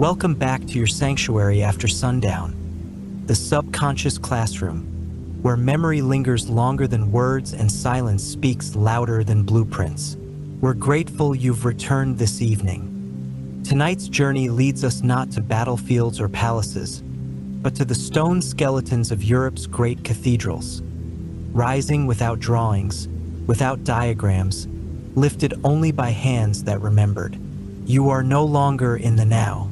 Welcome back to your sanctuary after sundown, the subconscious classroom, where memory lingers longer than words and silence speaks louder than blueprints. We're grateful you've returned this evening. Tonight's journey leads us not to battlefields or palaces, but to the stone skeletons of Europe's great cathedrals, rising without drawings, without diagrams, lifted only by hands that remembered. You are no longer in the now.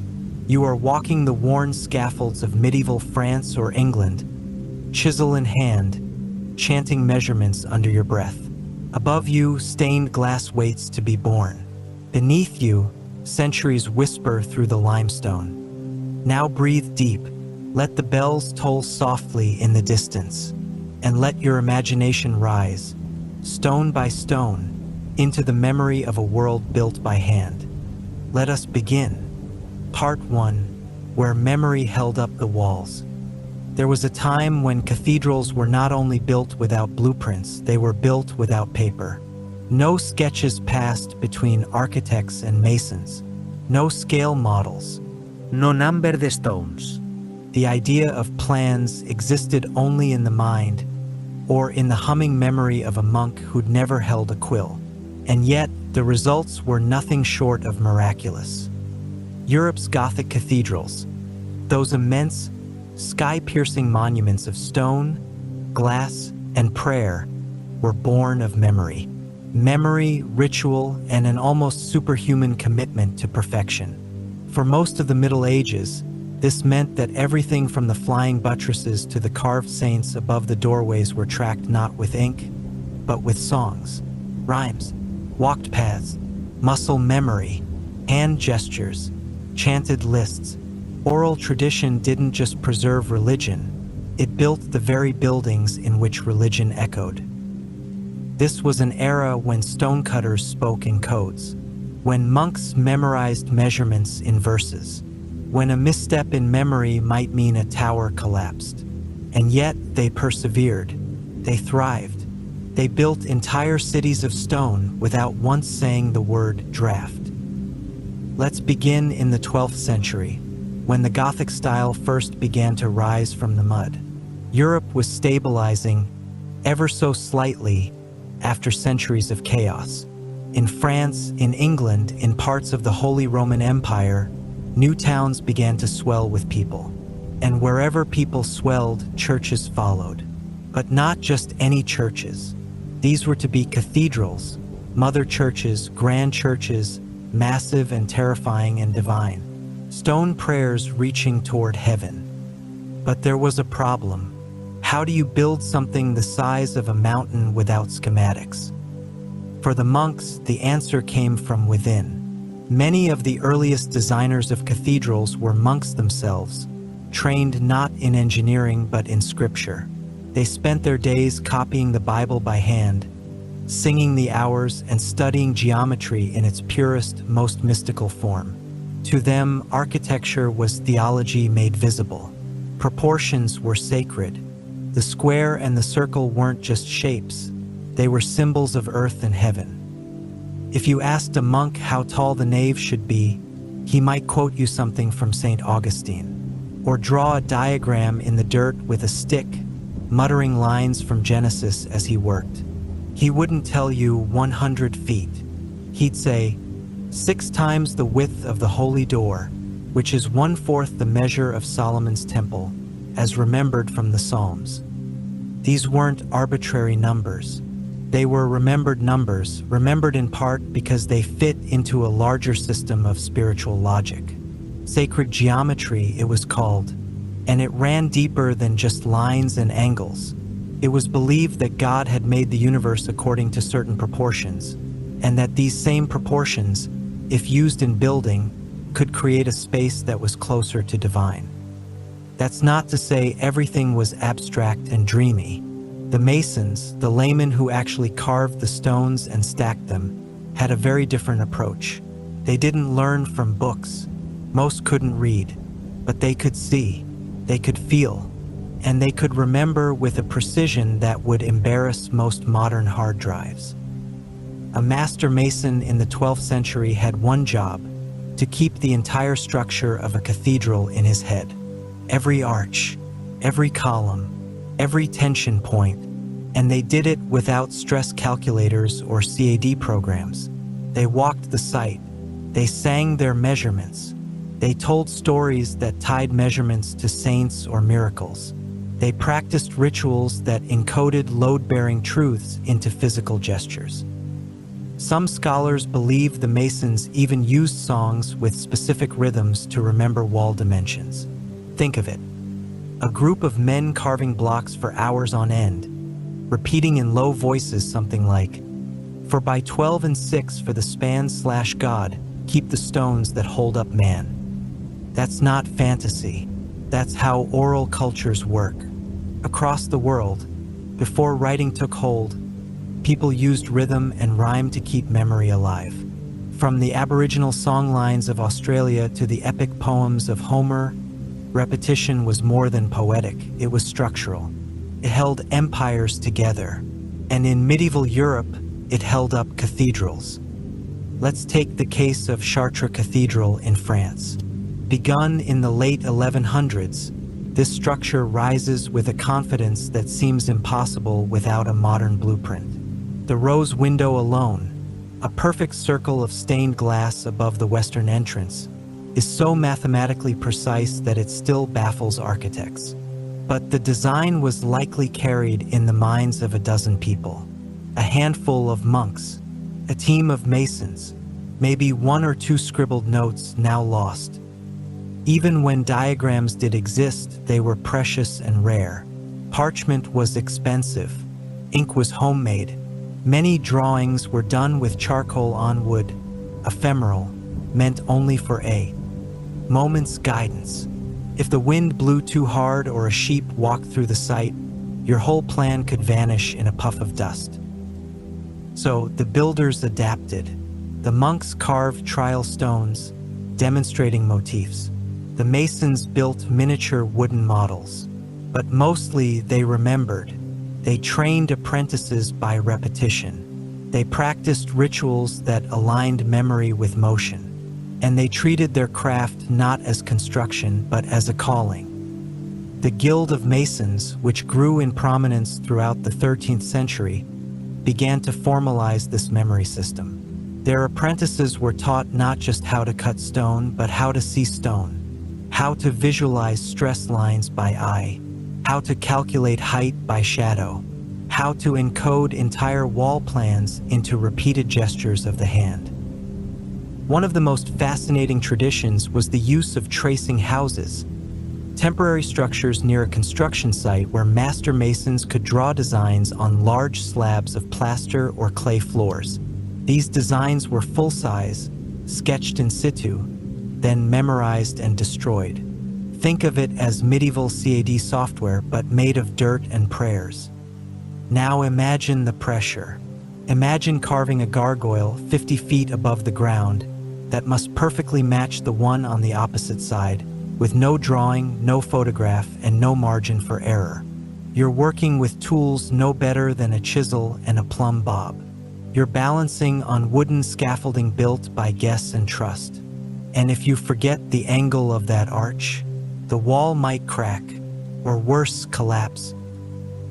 You are walking the worn scaffolds of medieval France or England, chisel in hand, chanting measurements under your breath. Above you, stained glass waits to be born. Beneath you, centuries whisper through the limestone. Now breathe deep. Let the bells toll softly in the distance, and let your imagination rise, stone by stone, into the memory of a world built by hand. Let us begin. Part 1, where memory held up the walls. There was a time when cathedrals were not only built without blueprints, they were built without paper. No sketches passed between architects and masons. No scale models. No number de stones. The idea of plans existed only in the mind, or in the humming memory of a monk who'd never held a quill. And yet, the results were nothing short of miraculous. Europe's Gothic cathedrals, those immense, sky-piercing monuments of stone, glass, and prayer, were born of memory. Memory, ritual, and an almost superhuman commitment to perfection. For most of the Middle Ages, this meant that everything from the flying buttresses to the carved saints above the doorways were tracked not with ink, but with songs, rhymes, walked paths, muscle memory, hand gestures, chanted lists. Oral tradition didn't just preserve religion, it built the very buildings in which religion echoed. This was an era when stonecutters spoke in codes, when monks memorized measurements in verses, when a misstep in memory might mean a tower collapsed. And yet they persevered, they thrived. They built entire cities of stone without once saying the word draft. Let's begin in the 12th century, when the Gothic style first began to rise from the mud. Europe was stabilizing, ever so slightly, after centuries of chaos. In France, in England, in parts of the Holy Roman Empire, new towns began to swell with people. And wherever people swelled, churches followed. But not just any churches. These were to be cathedrals, mother churches, grand churches, massive and terrifying and divine. Stone prayers reaching toward heaven. But there was a problem. How do you build something the size of a mountain without schematics? For the monks, the answer came from within. Many of the earliest designers of cathedrals were monks themselves, trained not in engineering but in scripture. They spent their days copying the Bible by hand, singing the hours and studying geometry in its purest, most mystical form. To them, architecture was theology made visible. Proportions were sacred. The square and the circle weren't just shapes. They were symbols of earth and heaven. If you asked a monk how tall the nave should be, he might quote you something from St. Augustine, or draw a diagram in the dirt with a stick, muttering lines from Genesis as he worked. He wouldn't tell you 100 feet. He'd say, 6 times the width of the holy door, which is 1/4 the measure of Solomon's temple, as remembered from the Psalms. These weren't arbitrary numbers. They were remembered numbers, remembered in part because they fit into a larger system of spiritual logic. Sacred geometry, it was called, and it ran deeper than just lines and angles. It was believed that God had made the universe according to certain proportions, and that these same proportions, if used in building, could create a space that was closer to divine. That's not to say everything was abstract and dreamy. The masons, the laymen who actually carved the stones and stacked them, had a very different approach. They didn't learn from books. Most couldn't read, but they could see, they could feel, and they could remember with a precision that would embarrass most modern hard drives. A master mason in the 12th century had one job: to keep the entire structure of a cathedral in his head. Every arch, every column, every tension point, and they did it without stress calculators or CAD programs. They walked the site, they sang their measurements, they told stories that tied measurements to saints or miracles. They practiced rituals that encoded load-bearing truths into physical gestures. Some scholars believe the Masons even used songs with specific rhythms to remember wall dimensions. Think of it. A group of men carving blocks for hours on end, repeating in low voices something like, "For by 12 and 6 for the span/God, keep the stones that hold up man." That's not fantasy. That's how oral cultures work. Across the world, before writing took hold, people used rhythm and rhyme to keep memory alive. From the Aboriginal songlines of Australia to the epic poems of Homer, repetition was more than poetic, it was structural. It held empires together, and in medieval Europe, it held up cathedrals. Let's take the case of Chartres Cathedral in France. Begun in the late 1100s, this structure rises with a confidence that seems impossible without a modern blueprint. The rose window alone, a perfect circle of stained glass above the western entrance, is so mathematically precise that it still baffles architects. But the design was likely carried in the minds of a dozen people. A handful of monks, a team of masons, maybe one or two scribbled notes now lost. Even when diagrams did exist, they were precious and rare. Parchment was expensive. Ink was homemade. Many drawings were done with charcoal on wood, ephemeral, meant only for a moment's guidance. If the wind blew too hard or a sheep walked through the site, your whole plan could vanish in a puff of dust. So the builders adapted. The monks carved trial stones, demonstrating motifs. The masons built miniature wooden models. But mostly they remembered. They trained apprentices by repetition. They practiced rituals that aligned memory with motion. And they treated their craft not as construction, but as a calling. The Guild of Masons, which grew in prominence throughout the 13th century, began to formalize this memory system. Their apprentices were taught not just how to cut stone, but how to see stone, how to visualize stress lines by eye, how to calculate height by shadow, how to encode entire wall plans into repeated gestures of the hand. One of the most fascinating traditions was the use of tracing houses, temporary structures near a construction site where master masons could draw designs on large slabs of plaster or clay floors. These designs were full-size, sketched in situ, then memorized and destroyed. Think of it as medieval CAD software, but made of dirt and prayers. Now imagine the pressure. Imagine carving a gargoyle 50 feet above the ground that must perfectly match the one on the opposite side, with no drawing, no photograph, and no margin for error. You're working with tools no better than a chisel and a plumb bob. You're balancing on wooden scaffolding built by guess and trust. And if you forget the angle of that arch, the wall might crack, or worse, collapse.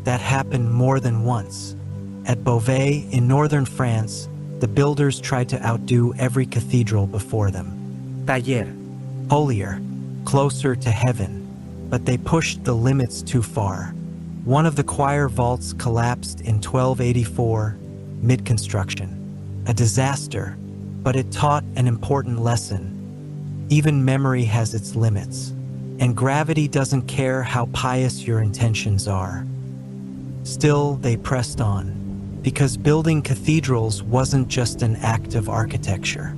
That happened more than once. At Beauvais in northern France, the builders tried to outdo every cathedral before them. Taller. Holier, closer to heaven, but they pushed the limits too far. One of the choir vaults collapsed in 1284, mid-construction. A disaster, but it taught an important lesson. Even memory has its limits, and gravity doesn't care how pious your intentions are. Still, they pressed on, because building cathedrals wasn't just an act of architecture.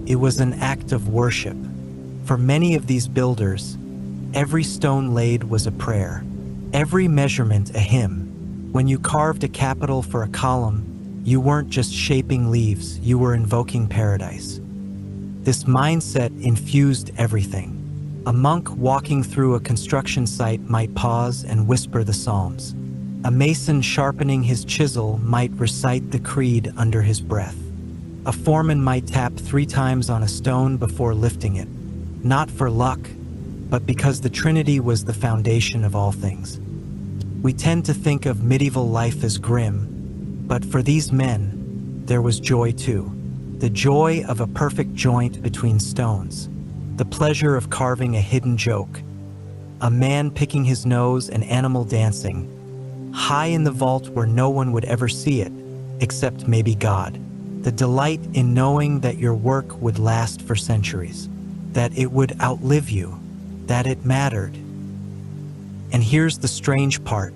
It was an act of worship. For many of these builders, every stone laid was a prayer, every measurement a hymn. When you carved a capital for a column, you weren't just shaping leaves, you were invoking paradise. This mindset infused everything. A monk walking through a construction site might pause and whisper the Psalms. A mason sharpening his chisel might recite the creed under his breath. A foreman might tap 3 times on a stone before lifting it, not for luck, but because the Trinity was the foundation of all things. We tend to think of medieval life as grim, but for these men, there was joy too. The joy of a perfect joint between stones, the pleasure of carving a hidden joke, a man picking his nose, an animal dancing, high in the vault where no one would ever see it, except maybe God. The delight in knowing that your work would last for centuries, that it would outlive you, that it mattered. And here's the strange part.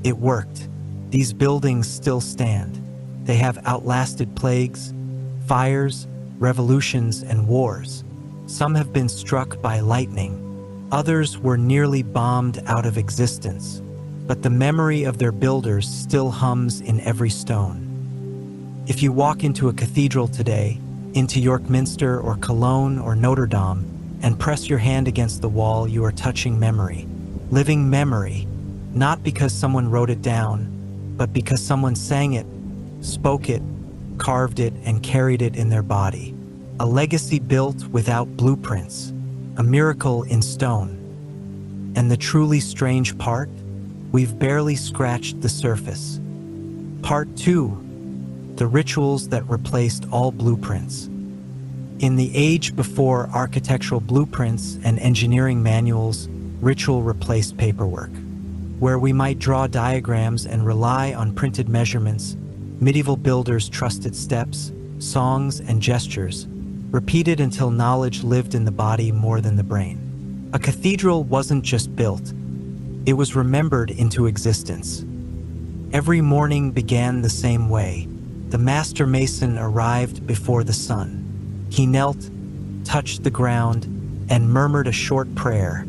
It worked. These buildings still stand. They have outlasted plagues, fires, revolutions, and wars. Some have been struck by lightning. Others were nearly bombed out of existence. But the memory of their builders still hums in every stone. If you walk into a cathedral today, into York Minster or Cologne or Notre Dame, and press your hand against the wall, you are touching memory. Living memory, not because someone wrote it down, but because someone sang it, spoke it, carved it, and carried it in their body. A legacy built without blueprints, a miracle in stone. And the truly strange part? We've barely scratched the surface. Part 2. The rituals that replaced all blueprints. In the age before architectural blueprints and engineering manuals, ritual replaced paperwork. Where we might draw diagrams and rely on printed measurements, medieval builders trusted steps, songs, and gestures, repeated until knowledge lived in the body more than the brain. A cathedral wasn't just built, it was remembered into existence. Every morning began the same way. The master mason arrived before the sun. He knelt, touched the ground, and murmured a short prayer,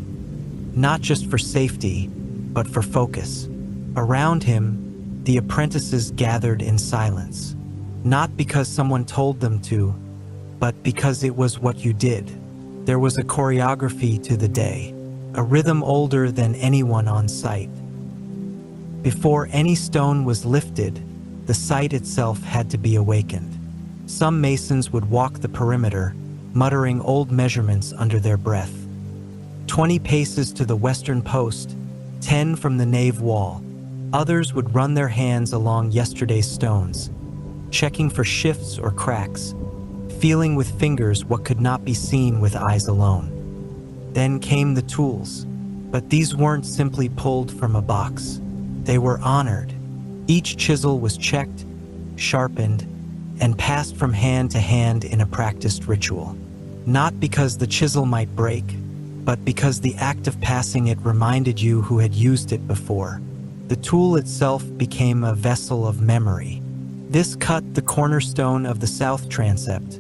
not just for safety, but for focus. Around him, the apprentices gathered in silence, not because someone told them to, but because it was what you did. There was a choreography to the day, a rhythm older than anyone on site. Before any stone was lifted, the site itself had to be awakened. Some masons would walk the perimeter, muttering old measurements under their breath. 20 paces to the western post, 10 from the nave wall. Others would run their hands along yesterday's stones, checking for shifts or cracks, feeling with fingers what could not be seen with eyes alone. Then came the tools, but these weren't simply pulled from a box. They were honored. Each chisel was checked, sharpened, and passed from hand to hand in a practiced ritual. Not because the chisel might break, but because the act of passing it reminded you who had used it before. The tool itself became a vessel of memory. This cut the cornerstone of the south transept.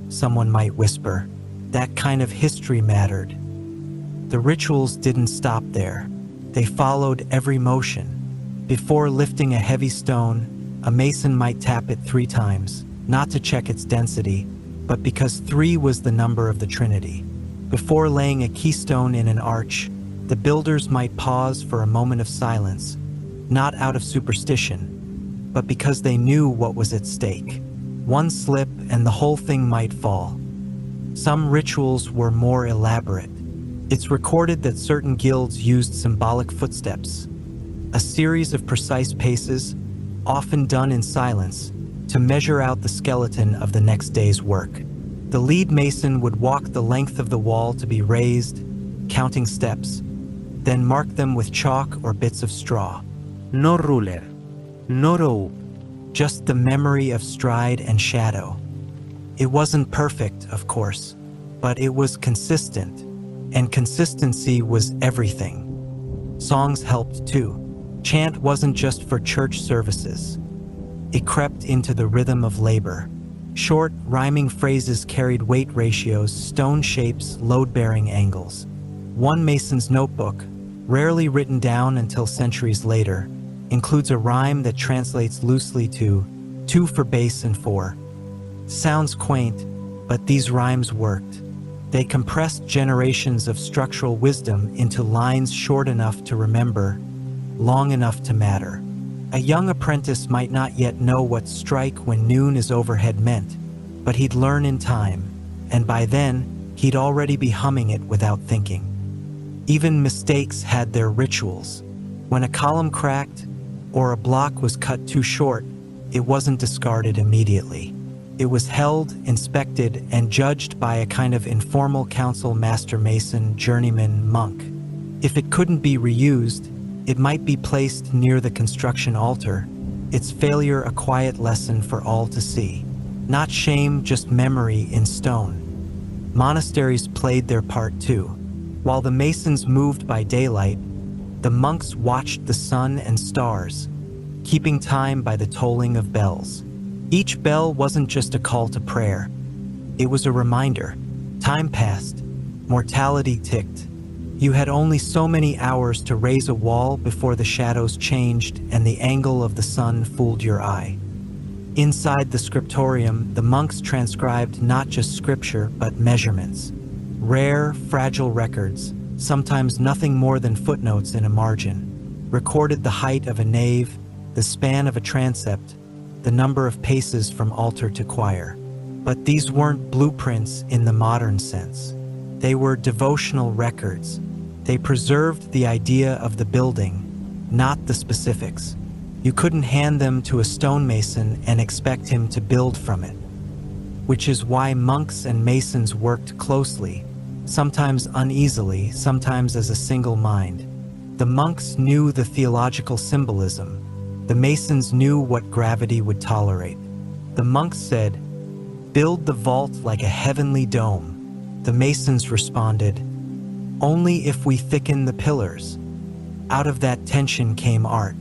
Someone might whisper, that kind of history mattered. The rituals didn't stop there. They followed every motion. Before lifting a heavy stone, a mason might tap it 3 times, not to check its density, but because 3 was the number of the Trinity. Before laying a keystone in an arch, the builders might pause for a moment of silence, not out of superstition, but because they knew what was at stake. One slip and the whole thing might fall. Some rituals were more elaborate. It's recorded that certain guilds used symbolic footsteps, a series of precise paces, often done in silence, to measure out the skeleton of the next day's work. The lead mason would walk the length of the wall to be raised, counting steps, then mark them with chalk or bits of straw. No ruler, no rope. Just the memory of stride and shadow. It wasn't perfect, of course, but it was consistent, and consistency was everything. Songs helped too. Chant wasn't just for church services. It crept into the rhythm of labor. Short, rhyming phrases carried weight ratios, stone shapes, load-bearing angles. One mason's notebook, rarely written down until centuries later, includes a rhyme that translates loosely to 2 for bass and 4. Sounds quaint, but these rhymes worked. They compressed generations of structural wisdom into lines short enough to remember, long enough to matter. A young apprentice might not yet know what strike when noon is overhead meant, but he'd learn in time, and by then, he'd already be humming it without thinking. Even mistakes had their rituals. When a column cracked or a block was cut too short, it wasn't discarded immediately. It was held, inspected, and judged by a kind of informal council, master mason, journeyman, monk. If it couldn't be reused, it might be placed near the construction altar, its failure a quiet lesson for all to see. Not shame, just memory in stone. Monasteries played their part too. While the masons moved by daylight, the monks watched the sun and stars, keeping time by the tolling of bells. Each bell wasn't just a call to prayer. It was a reminder. Time passed. Mortality ticked. You had only so many hours to raise a wall before the shadows changed and the angle of the sun fooled your eye. Inside the scriptorium, the monks transcribed not just scripture, but measurements. Rare, fragile records, sometimes nothing more than footnotes in a margin, recorded the height of a nave, the span of a transept, the number of paces from altar to choir. But these weren't blueprints in the modern sense. They were devotional records. They preserved the idea of the building, not the specifics. You couldn't hand them to a stonemason and expect him to build from it. Which is why monks and masons worked closely, sometimes uneasily, sometimes as a single mind. The monks knew the theological symbolism. The masons knew what gravity would tolerate. The monks said, "Build the vault like a heavenly dome." The masons responded, "Only if we thicken the pillars." Out of that tension came art.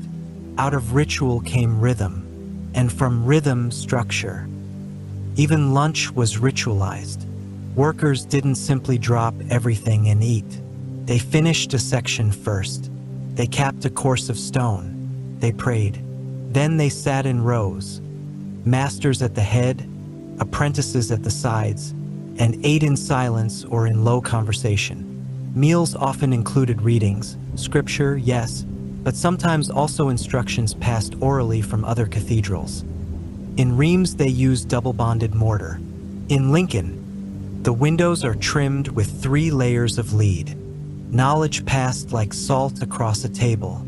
Out of ritual came rhythm. And from rhythm, structure. Even lunch was ritualized. Workers didn't simply drop everything and eat. They finished a section first. They capped a course of stone. They prayed. Then they sat in rows, masters at the head, apprentices at the sides, and ate in silence or in low conversation. Meals often included readings, scripture, yes, but sometimes also instructions passed orally from other cathedrals. In Reims, they used double-bonded mortar. In Lincoln, the windows are trimmed with 3 layers of lead. Knowledge passed like salt across a table.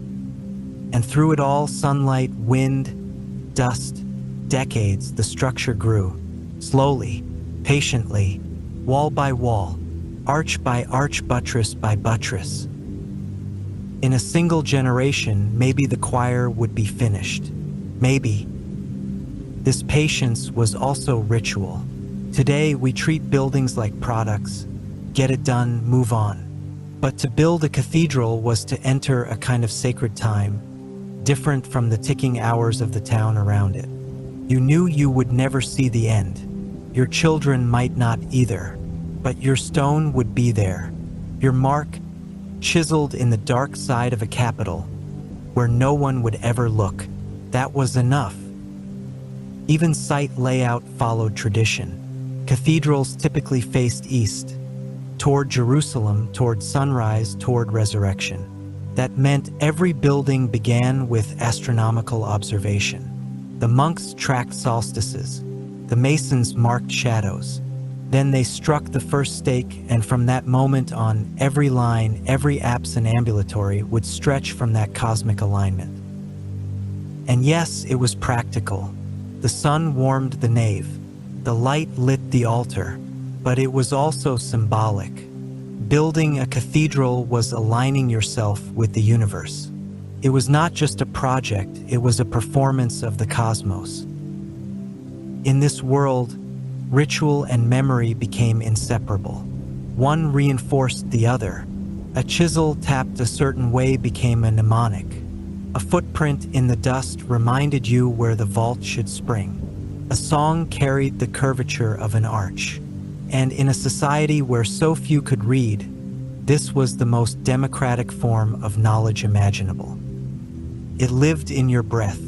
And through it all, sunlight, wind, dust, decades, the structure grew. Slowly, patiently, wall by wall, arch by arch, buttress by buttress. In a single generation, maybe the choir would be finished. Maybe. This patience was also ritual. Today, we treat buildings like products. Get it done, move on. But to build a cathedral was to enter a kind of sacred time, different from the ticking hours of the town around it. You knew you would never see the end. Your children might not either, but your stone would be there. Your mark, chiseled in the dark side of a capital, where no one would ever look. That was enough. Even site layout followed tradition. Cathedrals typically faced east, toward Jerusalem, toward sunrise, toward resurrection. That meant every building began with astronomical observation. The monks tracked solstices. The masons marked shadows. Then they struck the first stake, and from that moment on, every line, every apse and ambulatory would stretch from that cosmic alignment. And yes, it was practical. The sun warmed the nave. The light lit the altar. But it was also symbolic. Building a cathedral was aligning yourself with the universe. It was not just a project, it was a performance of the cosmos. In this world, ritual and memory became inseparable. One reinforced the other. A chisel tapped a certain way became a mnemonic. A footprint in the dust reminded you where the vault should spring. A song carried the curvature of an arch. And in a society where so few could read, this was the most democratic form of knowledge imaginable. It lived in your breath,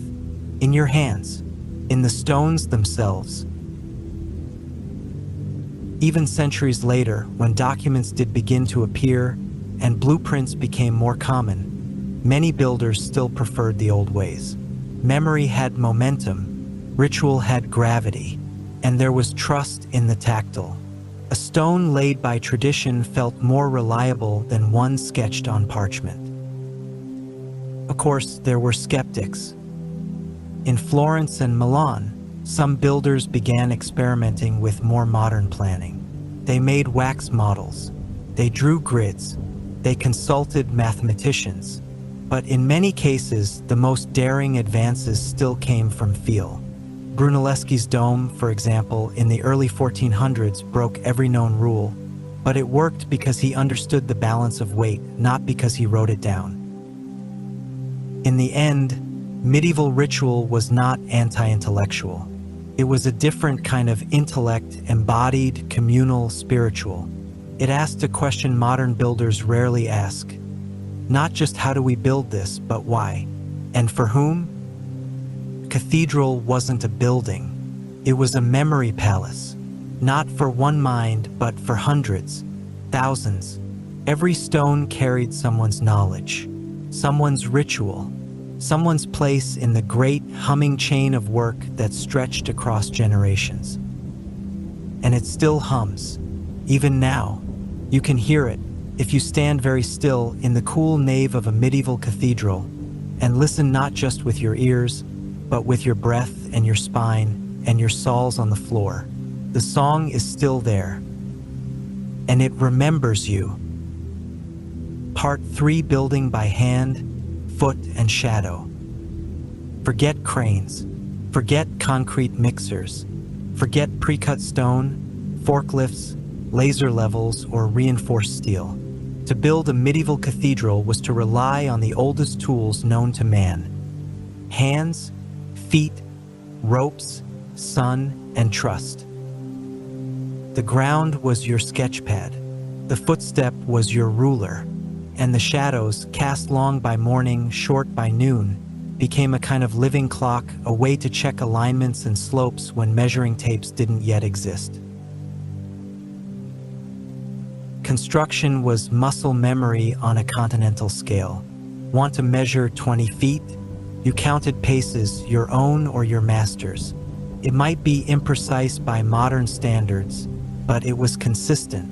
in your hands, in the stones themselves. Even centuries later, when documents did begin to appear and blueprints became more common, many builders still preferred the old ways. Memory had momentum, ritual had gravity, and there was trust in the tactile. A stone laid by tradition felt more reliable than one sketched on parchment. Of course, there were skeptics. In Florence and Milan, some builders began experimenting with more modern planning. They made wax models, they drew grids, they consulted mathematicians, but in many cases, the most daring advances still came from feel. Brunelleschi's dome, for example, in the early 1400s broke every known rule, but it worked because he understood the balance of weight, not because he wrote it down. In the end, medieval ritual was not anti-intellectual. It was a different kind of intellect, embodied, communal, spiritual. It asked a question modern builders rarely ask. Not just how do we build this, but why? And for whom? Cathedral wasn't a building. It was a memory palace. Not for one mind, but for hundreds, thousands. Every stone carried someone's knowledge, someone's ritual, someone's place in the great humming chain of work that stretched across generations. And it still hums, even now. You can hear it if you stand very still in the cool nave of a medieval cathedral and listen not just with your ears, but with your breath and your spine and your soles on the floor. The song is still there, and it remembers you. Part 3: Building by hand, foot, and shadow. Forget cranes, forget concrete mixers, forget pre-cut stone, forklifts, laser levels, or reinforced steel. To build a medieval cathedral was to rely on the oldest tools known to man: hands, feet, ropes, sun, and trust. The ground was your sketchpad, the footstep was your ruler, and the shadows, cast long by morning, short by noon, became a kind of living clock, a way to check alignments and slopes when measuring tapes didn't yet exist. Construction was muscle memory on a continental scale. Want to measure 20 feet? You counted paces, your own or your master's. It might be imprecise by modern standards, but it was consistent.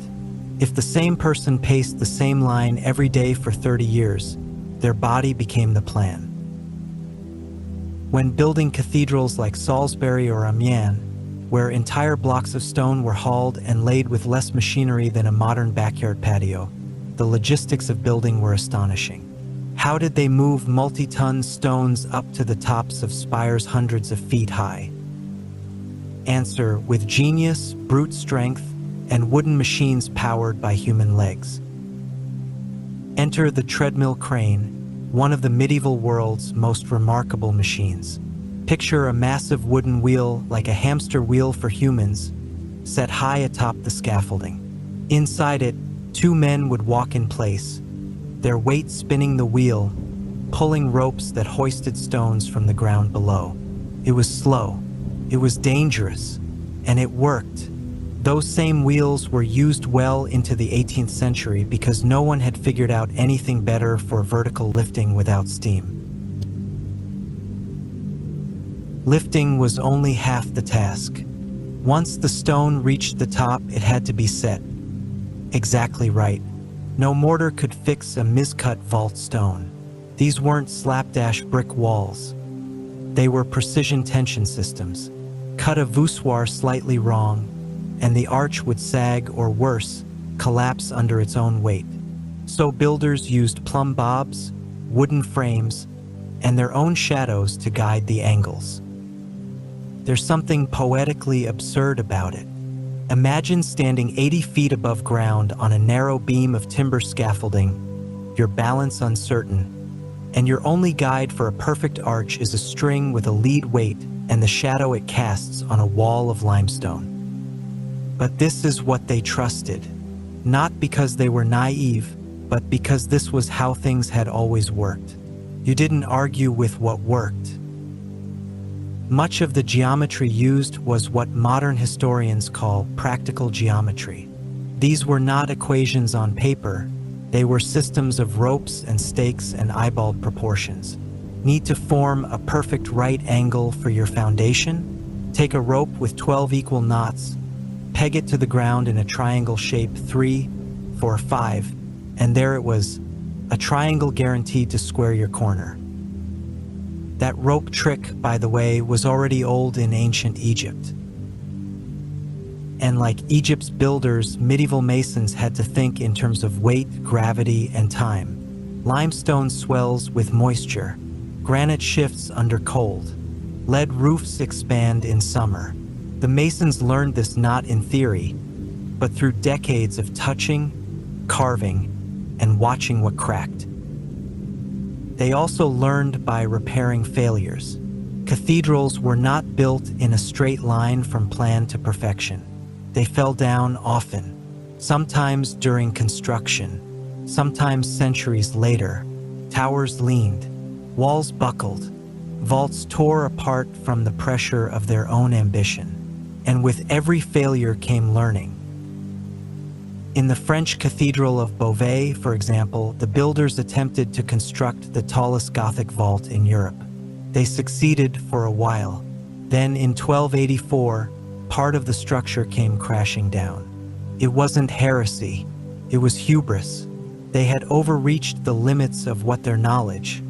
If the same person paced the same line every day for 30 years, their body became the plan. When building cathedrals like Salisbury or Amiens, where entire blocks of stone were hauled and laid with less machinery than a modern backyard patio, the logistics of building were astonishing. How did they move multi-ton stones up to the tops of spires hundreds of feet high? Answer: with genius, brute strength, and wooden machines powered by human legs. Enter the treadmill crane, one of the medieval world's most remarkable machines. Picture a massive wooden wheel, like a hamster wheel for humans, set high atop the scaffolding. Inside it, two men would walk in place, their weight spinning the wheel, pulling ropes that hoisted stones from the ground below. It was slow, it was dangerous, and it worked. Those same wheels were used well into the 18th century because no one had figured out anything better for vertical lifting without steam. Lifting was only half the task. Once the stone reached the top, it had to be set. Exactly right. No mortar could fix a miscut vault stone. These weren't slapdash brick walls. They were precision tension systems. Cut a voussoir slightly wrong, and the arch would sag or worse, collapse under its own weight. So builders used plumb bobs, wooden frames, and their own shadows to guide the angles. There's something poetically absurd about it. Imagine standing 80 feet above ground on a narrow beam of timber scaffolding, your balance uncertain, and your only guide for a perfect arch is a string with a lead weight and the shadow it casts on a wall of limestone. But this is what they trusted, not because they were naive, but because this was how things had always worked. You didn't argue with what worked. Much of the geometry used was what modern historians call practical geometry. These were not equations on paper, they were systems of ropes and stakes and eyeballed proportions. Need to form a perfect right angle for your foundation? Take a rope with 12 equal knots, peg it to the ground in a triangle shape 3, 4, 5, and there it was, a triangle guaranteed to square your corner. That rope trick, by the way, was already old in ancient Egypt. And like Egypt's builders, medieval masons had to think in terms of weight, gravity, and time. Limestone swells with moisture. Granite shifts under cold. Lead roofs expand in summer. The masons learned this not in theory, but through decades of touching, carving, and watching what cracked. They also learned by repairing failures. Cathedrals were not built in a straight line from plan to perfection. They fell down often, sometimes during construction, sometimes centuries later. Towers leaned, walls buckled, vaults tore apart from the pressure of their own ambition. And with every failure came learning. In the French Cathedral of Beauvais, for example, the builders attempted to construct the tallest Gothic vault in Europe. They succeeded for a while. Then in 1284, part of the structure came crashing down. It wasn't heresy, it was hubris. They had overreached the limits of what their knowledge,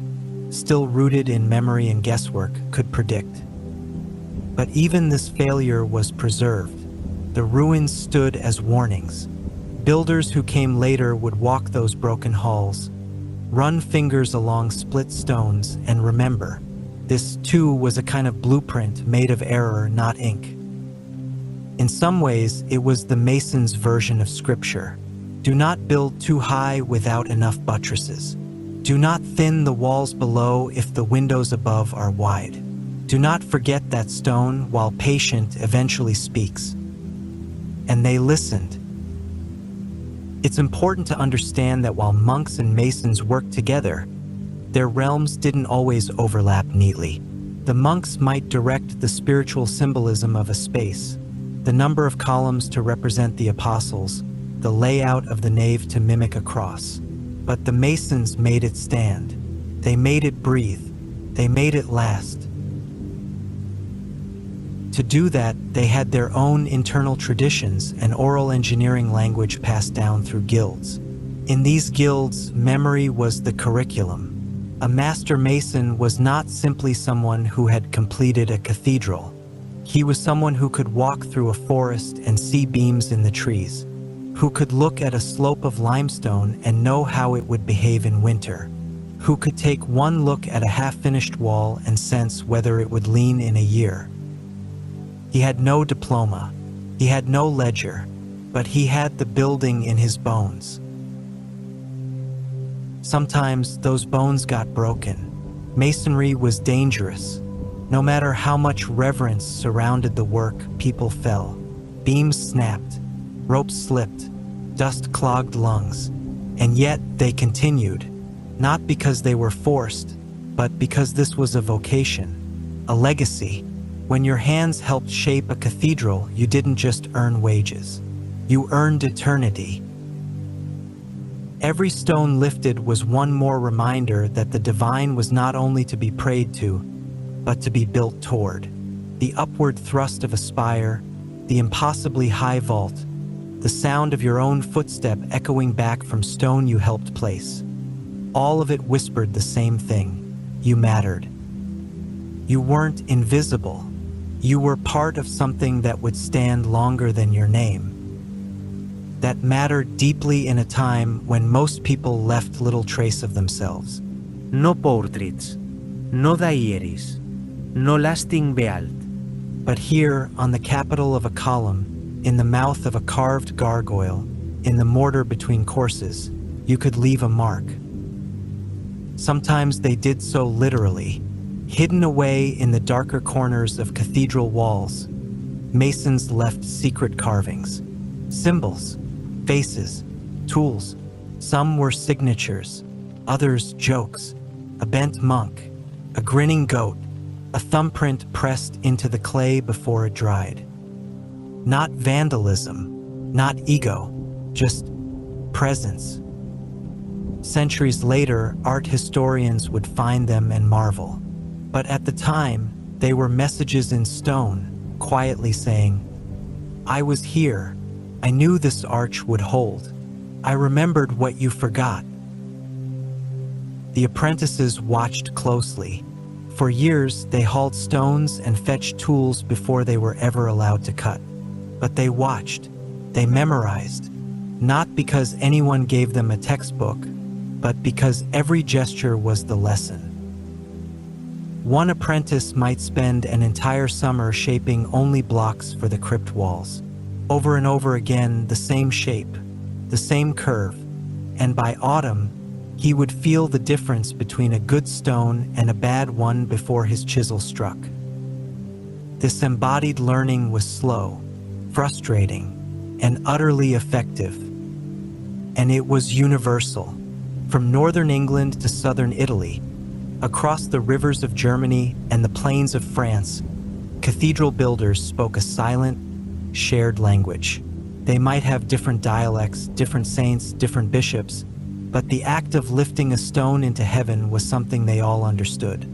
still rooted in memory and guesswork, could predict. But even this failure was preserved. The ruins stood as warnings. Builders who came later would walk those broken halls, run fingers along split stones, and remember, this too was a kind of blueprint made of error, not ink. In some ways, it was the mason's version of scripture. Do not build too high without enough buttresses. Do not thin the walls below if the windows above are wide. Do not forget that stone, while patient, eventually speaks. And they listened. It's important to understand that while monks and masons worked together, their realms didn't always overlap neatly. The monks might direct the spiritual symbolism of a space, the number of columns to represent the apostles, the layout of the nave to mimic a cross. But the masons made it stand. They made it breathe. They made it last. To do that, they had their own internal traditions and oral engineering language passed down through guilds. In these guilds, memory was the curriculum. A master mason was not simply someone who had completed a cathedral. He was someone who could walk through a forest and see beams in the trees, who could look at a slope of limestone and know how it would behave in winter, who could take one look at a half-finished wall and sense whether it would lean in a year. He had no diploma, he had no ledger, but he had the building in his bones. Sometimes those bones got broken. Masonry was dangerous. No matter how much reverence surrounded the work, people fell. Beams snapped, ropes slipped, dust clogged lungs. And yet they continued, not because they were forced, but because this was a vocation, a legacy. When your hands helped shape a cathedral, you didn't just earn wages. You earned eternity. Every stone lifted was one more reminder that the divine was not only to be prayed to, but to be built toward. The upward thrust of a spire, the impossibly high vault, the sound of your own footstep echoing back from stone you helped place. All of it whispered the same thing. You mattered. You weren't invisible. You were part of something that would stand longer than your name. That mattered deeply in a time when most people left little trace of themselves. No portraits, no diaries, no lasting bealt. But here, on the capital of a column, in the mouth of a carved gargoyle, in the mortar between courses, you could leave a mark. Sometimes they did so literally. Hidden away in the darker corners of cathedral walls, masons left secret carvings, symbols, faces, tools. Some were signatures, others jokes, a bent monk, a grinning goat, a thumbprint pressed into the clay before it dried. Not vandalism, not ego, just presence. Centuries later, art historians would find them and marvel. But at the time, they were messages in stone, quietly saying, "I was here. I knew this arch would hold. I remembered what you forgot." The apprentices watched closely. For years, they hauled stones and fetched tools before they were ever allowed to cut. But they watched. They memorized. Not because anyone gave them a textbook, but because every gesture was the lesson. One apprentice might spend an entire summer shaping only blocks for the crypt walls. Over and over again, the same shape, the same curve, and by autumn, he would feel the difference between a good stone and a bad one before his chisel struck. This embodied learning was slow, frustrating, and utterly effective. And it was universal. From northern England to southern Italy, across the rivers of Germany and the plains of France, cathedral builders spoke a silent, shared language. They might have different dialects, different saints, different bishops, but the act of lifting a stone into heaven was something they all understood.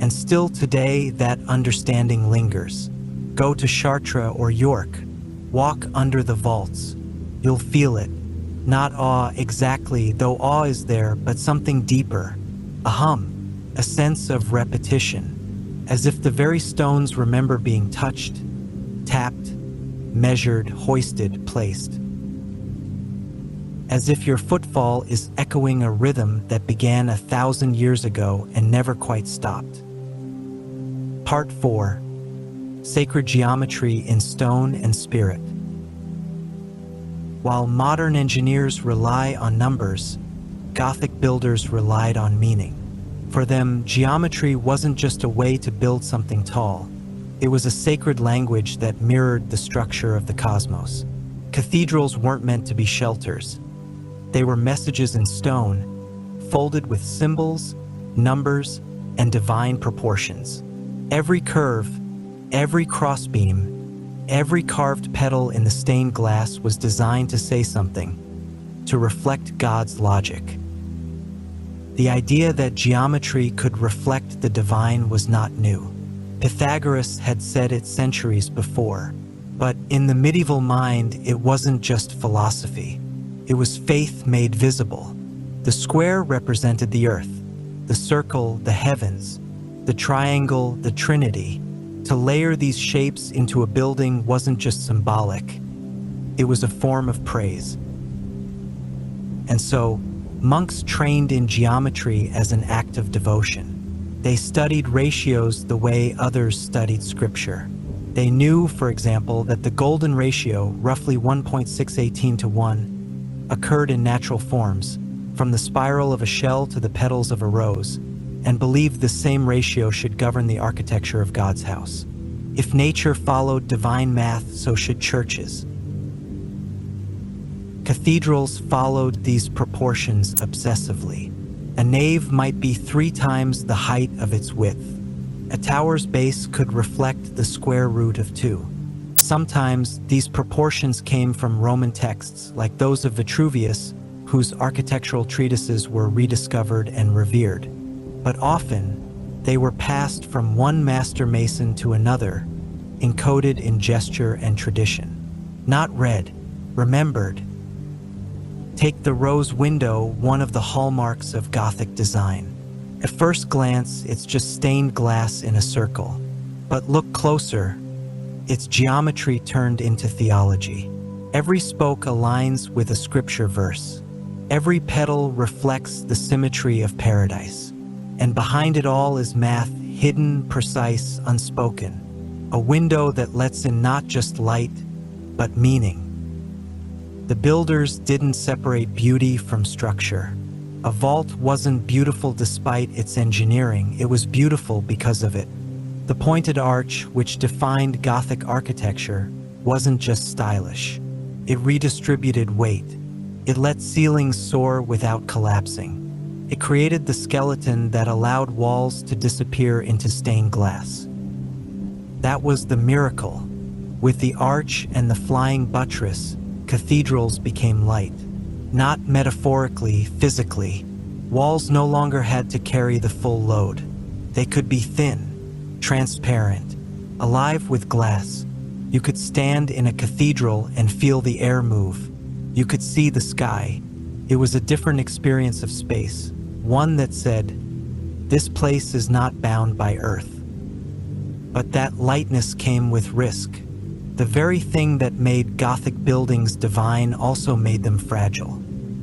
And still today, that understanding lingers. Go to Chartres or York, walk under the vaults. You'll feel it. Not awe exactly, though awe is there, but something deeper. A hum, a sense of repetition, as if the very stones remember being touched, tapped, measured, hoisted, placed. As if your footfall is echoing a rhythm that began 1,000 years ago and never quite stopped. Part 4. Sacred Geometry in Stone and Spirit. While modern engineers rely on numbers, Gothic builders relied on meaning. For them, geometry wasn't just a way to build something tall. It was a sacred language that mirrored the structure of the cosmos. Cathedrals weren't meant to be shelters. They were messages in stone, folded with symbols, numbers, and divine proportions. Every curve, every crossbeam, every carved petal in the stained glass was designed to say something, to reflect God's logic. The idea that geometry could reflect the divine was not new. Pythagoras had said it centuries before, but in the medieval mind, it wasn't just philosophy. It was faith made visible. The square represented the earth, the circle, the heavens, the triangle, the Trinity. To layer these shapes into a building wasn't just symbolic. It was a form of praise. And so, monks trained in geometry as an act of devotion. They studied ratios the way others studied scripture. They knew, for example, that the golden ratio, roughly 1.618 to 1, occurred in natural forms, from the spiral of a shell to the petals of a rose, and believed the same ratio should govern the architecture of God's house. If nature followed divine math, so should churches. Cathedrals followed these proportions obsessively. A nave might be 3 times the height of its width. A tower's base could reflect the square root of 2. Sometimes these proportions came from Roman texts, like those of Vitruvius, whose architectural treatises were rediscovered and revered. But often, they were passed from one master mason to another, encoded in gesture and tradition. Not read, remembered. Take the rose window, one of the hallmarks of Gothic design. At first glance, it's just stained glass in a circle. But look closer, it's geometry turned into theology. Every spoke aligns with a scripture verse. Every petal reflects the symmetry of paradise. And behind it all is math, hidden, precise, unspoken. A window that lets in not just light, but meaning. The builders didn't separate beauty from structure. A vault wasn't beautiful despite its engineering, it was beautiful because of it. The pointed arch, which defined Gothic architecture, wasn't just stylish. It redistributed weight. It let ceilings soar without collapsing. It created the skeleton that allowed walls to disappear into stained glass. That was the miracle. With the arch and the flying buttress, cathedrals became light. Not metaphorically, physically. Walls no longer had to carry the full load. They could be thin, transparent, alive with glass. You could stand in a cathedral and feel the air move. You could see the sky. It was a different experience of space, one that said, "This place is not bound by earth." But that lightness came with risk. The very thing that made Gothic buildings divine also made them fragile.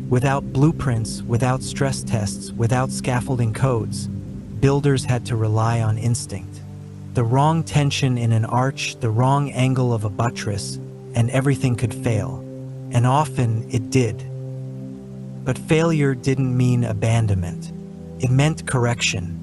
Without blueprints, without stress tests, without scaffolding codes, builders had to rely on instinct. The wrong tension in an arch, the wrong angle of a buttress, and everything could fail. And often it did. But failure didn't mean abandonment. It meant correction.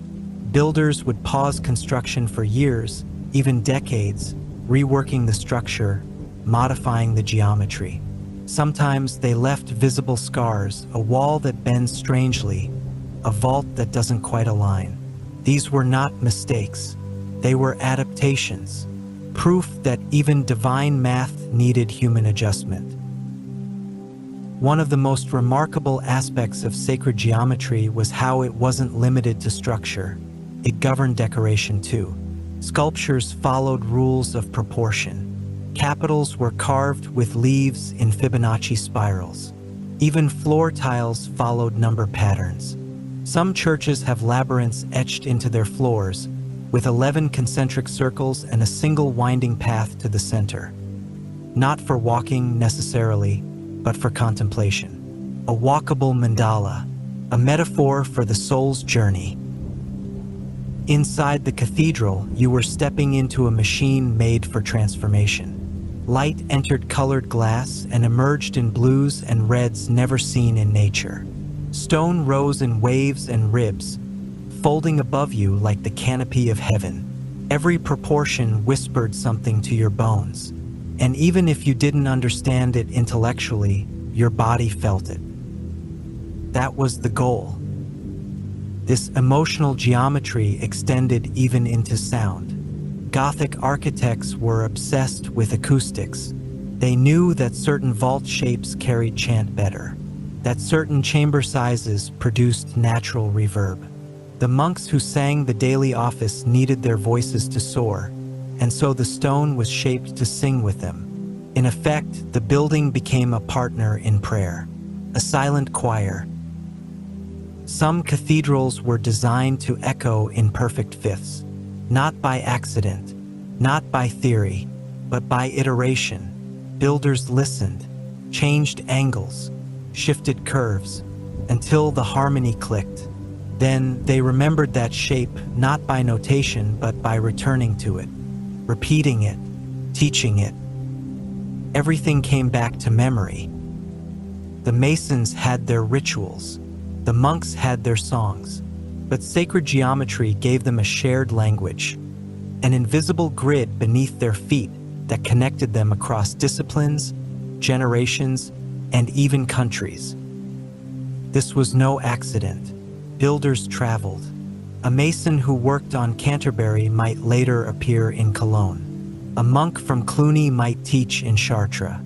Builders would pause construction for years, even decades, reworking the structure, modifying the geometry. Sometimes they left visible scars, a wall that bends strangely, a vault that doesn't quite align. These were not mistakes. They were adaptations, proof that even divine math needed human adjustment. One of the most remarkable aspects of sacred geometry was how it wasn't limited to structure. It governed decoration too. Sculptures followed rules of proportion. Capitals were carved with leaves in Fibonacci spirals. Even floor tiles followed number patterns. Some churches have labyrinths etched into their floors, with 11 concentric circles and a single winding path to the center. Not for walking necessarily, but for contemplation. A walkable mandala, a metaphor for the soul's journey. Inside the cathedral, you were stepping into a machine made for transformation. Light entered colored glass and emerged in blues and reds never seen in nature. Stone rose in waves and ribs, folding above you like the canopy of heaven. Every proportion whispered something to your bones. And even if you didn't understand it intellectually, your body felt it. That was the goal. This emotional geometry extended even into sound. Gothic architects were obsessed with acoustics. They knew that certain vault shapes carried chant better, that certain chamber sizes produced natural reverb. The monks who sang the daily office needed their voices to soar, and so the stone was shaped to sing with them. In effect, the building became a partner in prayer, a silent choir. Some cathedrals were designed to echo in perfect fifths, not by accident, not by theory, but by iteration. Builders listened, changed angles, shifted curves, until the harmony clicked. Then they remembered that shape not by notation, but by returning to it, repeating it, teaching it. Everything came back to memory. The masons had their rituals. The monks had their songs. But sacred geometry gave them a shared language, an invisible grid beneath their feet that connected them across disciplines, generations, and even countries. This was no accident. Builders traveled. A mason who worked on Canterbury might later appear in Cologne. A monk from Cluny might teach in Chartres.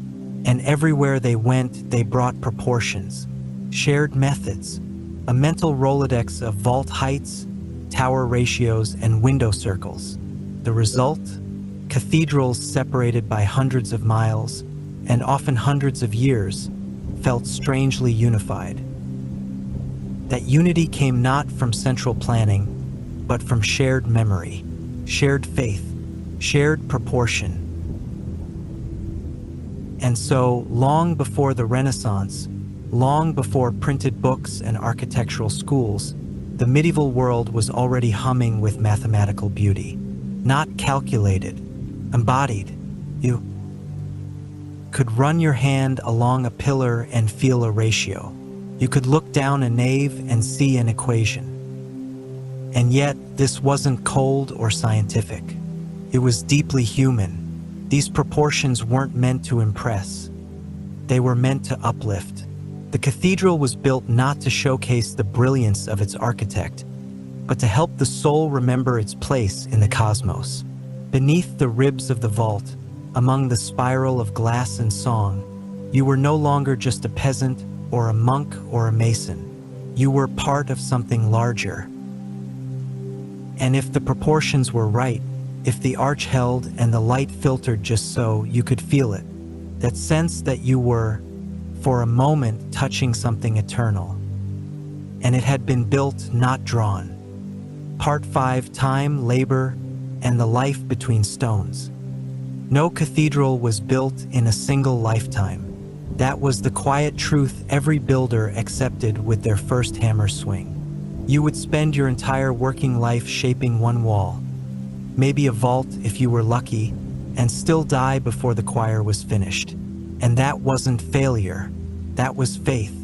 And everywhere they went, they brought proportions, shared methods, a mental Rolodex of vault heights, tower ratios, and window circles. The result? Cathedrals separated by hundreds of miles, and often hundreds of years, felt strangely unified. That unity came not from central planning, but from shared memory, shared faith, shared proportion. And so, long before the Renaissance, long before printed books and architectural schools, the medieval world was already humming with mathematical beauty. Not calculated, embodied. You could run your hand along a pillar and feel a ratio. You could look down a nave and see an equation. And yet, this wasn't cold or scientific. It was deeply human. These proportions weren't meant to impress. They were meant to uplift. The cathedral was built not to showcase the brilliance of its architect, but to help the soul remember its place in the cosmos. Beneath the ribs of the vault, among the spiral of glass and song, you were no longer just a peasant, or a monk or a mason. You were part of something larger. And if the proportions were right, if the arch held and the light filtered just so, you could feel it. That sense that you were, for a moment, touching something eternal. And it had been built, not drawn. Part 5: Time, Labor, and the Life Between Stones. No cathedral was built in a single lifetime. That was the quiet truth every builder accepted with their first hammer swing. You would spend your entire working life shaping one wall, maybe a vault if you were lucky, and still die before the choir was finished. And that wasn't failure, that was faith.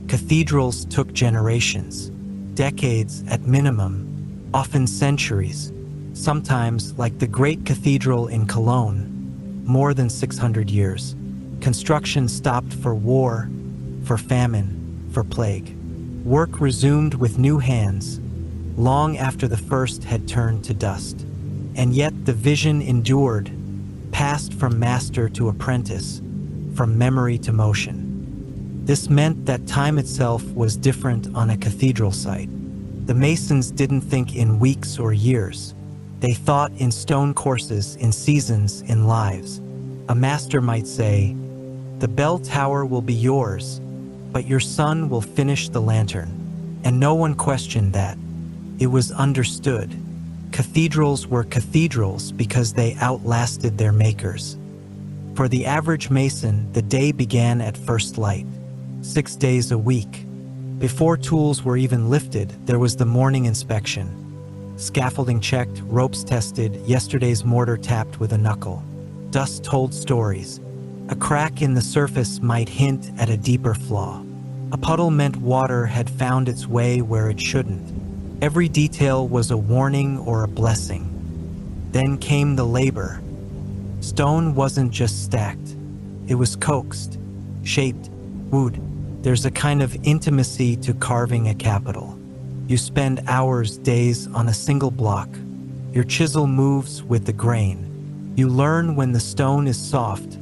Cathedrals took generations, decades at minimum, often centuries. Sometimes, like the great cathedral in Cologne, more than 600 years. Construction stopped for war, for famine, for plague. Work resumed with new hands, long after the first had turned to dust. And yet the vision endured, passed from master to apprentice, from memory to motion. This meant that time itself was different on a cathedral site. The masons didn't think in weeks or years. They thought in stone courses, in seasons, in lives. A master might say, "The bell tower will be yours, but your son will finish the lantern." And no one questioned that. It was understood. Cathedrals were cathedrals because they outlasted their makers. For the average mason, the day began at first light, 6 days a week. Before tools were even lifted, there was the morning inspection. Scaffolding checked, ropes tested, yesterday's mortar tapped with a knuckle. Dust told stories. A crack in the surface might hint at a deeper flaw. A puddle meant water had found its way where it shouldn't. Every detail was a warning or a blessing. Then came the labor. Stone wasn't just stacked. It was coaxed, shaped, wooed. There's a kind of intimacy to carving a capital. You spend hours, days on a single block. Your chisel moves with the grain. You learn when the stone is soft,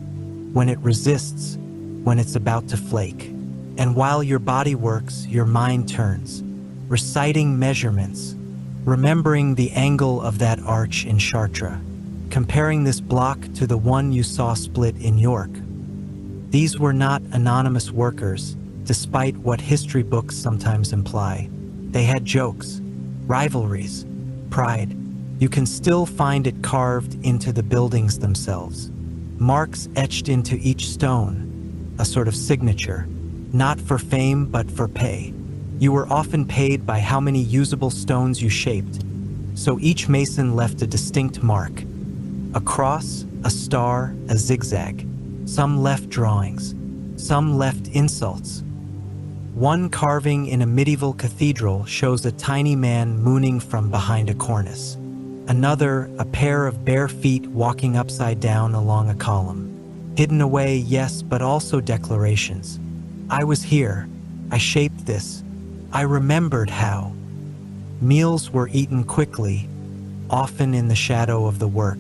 when it resists, when it's about to flake. And while your body works, your mind turns, reciting measurements, remembering the angle of that arch in Chartres, comparing this block to the one you saw split in York. These were not anonymous workers, despite what history books sometimes imply. They had jokes, rivalries, pride. You can still find it carved into the buildings themselves. Marks etched into each stone, a sort of signature, not for fame but for pay. You were often paid by how many usable stones you shaped, so each mason left a distinct mark. A cross, a star, a zigzag. Some left drawings, some left insults. One carving in a medieval cathedral shows a tiny man mooning from behind a cornice. Another, a pair of bare feet walking upside down along a column. Hidden away, yes, but also declarations. I was here. I shaped this. I remembered how. Meals were eaten quickly, often in the shadow of the work.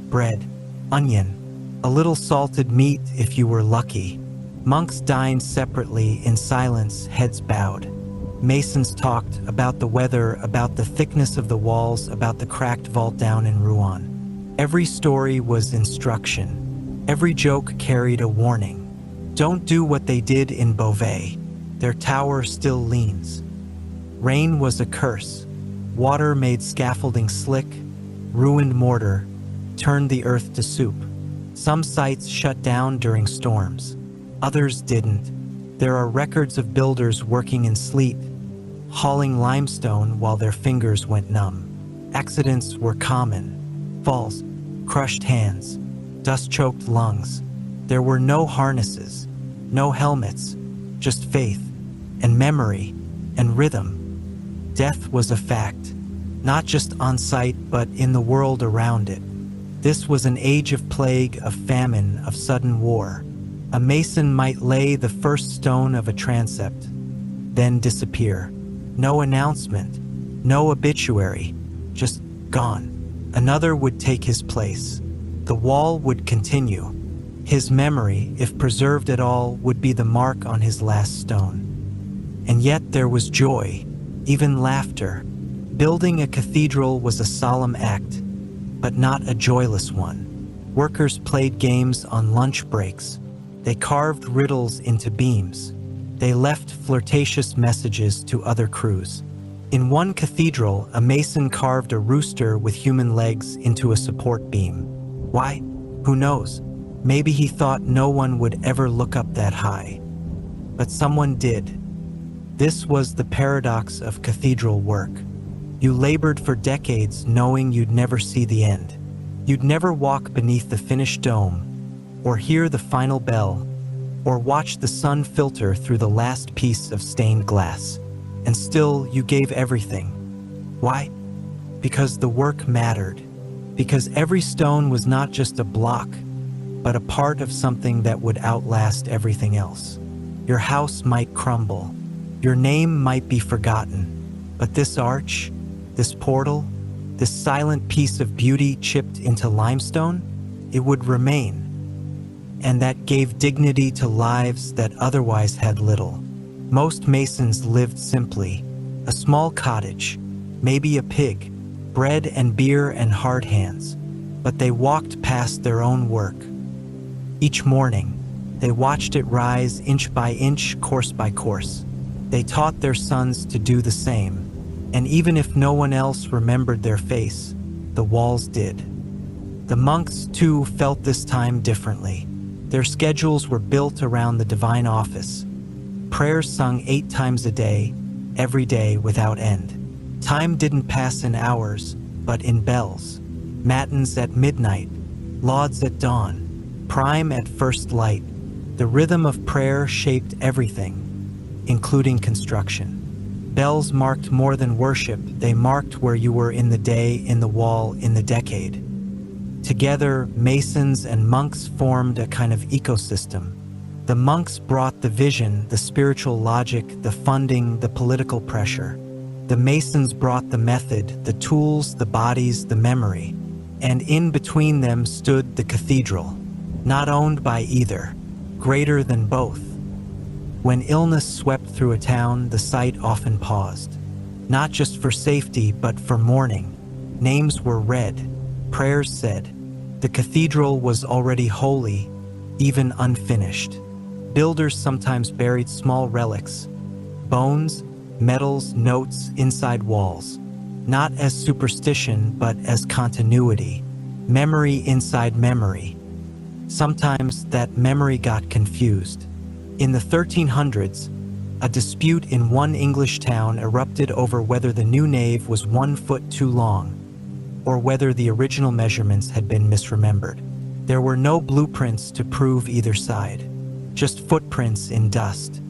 Bread, onion, a little salted meat if you were lucky. Monks dined separately in silence, heads bowed. Masons talked about the weather, about the thickness of the walls, about the cracked vault down in Rouen. Every story was instruction. Every joke carried a warning. Don't do what they did in Beauvais. Their tower still leans. Rain was a curse. Water made scaffolding slick. Ruined mortar turned the earth to soup. Some sites shut down during storms. Others didn't. There are records of builders working in sleet, hauling limestone while their fingers went numb. Accidents were common. Falls, crushed hands, dust-choked lungs. There were no harnesses, no helmets, just faith and memory and rhythm. Death was a fact, not just on site but in the world around it. This was an age of plague, of famine, of sudden war. A mason might lay the first stone of a transept, then disappear. No announcement, no obituary, just gone. Another would take his place. The wall would continue. His memory, if preserved at all, would be the mark on his last stone. And yet there was joy, even laughter. Building a cathedral was a solemn act, but not a joyless one. Workers played games on lunch breaks. They carved riddles into beams. They left flirtatious messages to other crews. In one cathedral, a mason carved a rooster with human legs into a support beam. Why? Who knows? Maybe he thought no one would ever look up that high. But someone did. This was the paradox of cathedral work. You labored for decades knowing you'd never see the end. You'd never walk beneath the finished dome, or hear the final bell, or watch the sun filter through the last piece of stained glass. And still, you gave everything. Why? Because the work mattered. Because every stone was not just a block, but a part of something that would outlast everything else. Your house might crumble. Your name might be forgotten. But this arch, this portal, this silent piece of beauty chipped into limestone, it would remain. And that gave dignity to lives that otherwise had little. Most masons lived simply. A small cottage, maybe a pig, bread and beer and hard hands. But they walked past their own work. Each morning, they watched it rise inch by inch, course by course. They taught their sons to do the same. And even if no one else remembered their face, the walls did. The monks, too, felt this time differently. Their schedules were built around the divine office. Prayers sung 8 times a day, every day without end. Time didn't pass in hours, but in bells. Matins at midnight, lauds at dawn, prime at first light. The rhythm of prayer shaped everything, including construction. Bells marked more than worship. They marked where you were in the day, in the wall, in the decade. Together, masons and monks formed a kind of ecosystem. The monks brought the vision, the spiritual logic, the funding, the political pressure. The masons brought the method, the tools, the bodies, the memory. And in between them stood the cathedral, not owned by either, greater than both. When illness swept through a town, the site often paused, not just for safety, but for mourning. Names were read, prayers said. The cathedral was already holy, even unfinished. Builders sometimes buried small relics, bones, medals, notes inside walls, not as superstition, but as continuity, memory inside memory. Sometimes that memory got confused. In the 1300s, a dispute in one English town erupted over whether the new nave was 1 foot too long, or whether the original measurements had been misremembered. There were no blueprints to prove either side, just footprints in dust,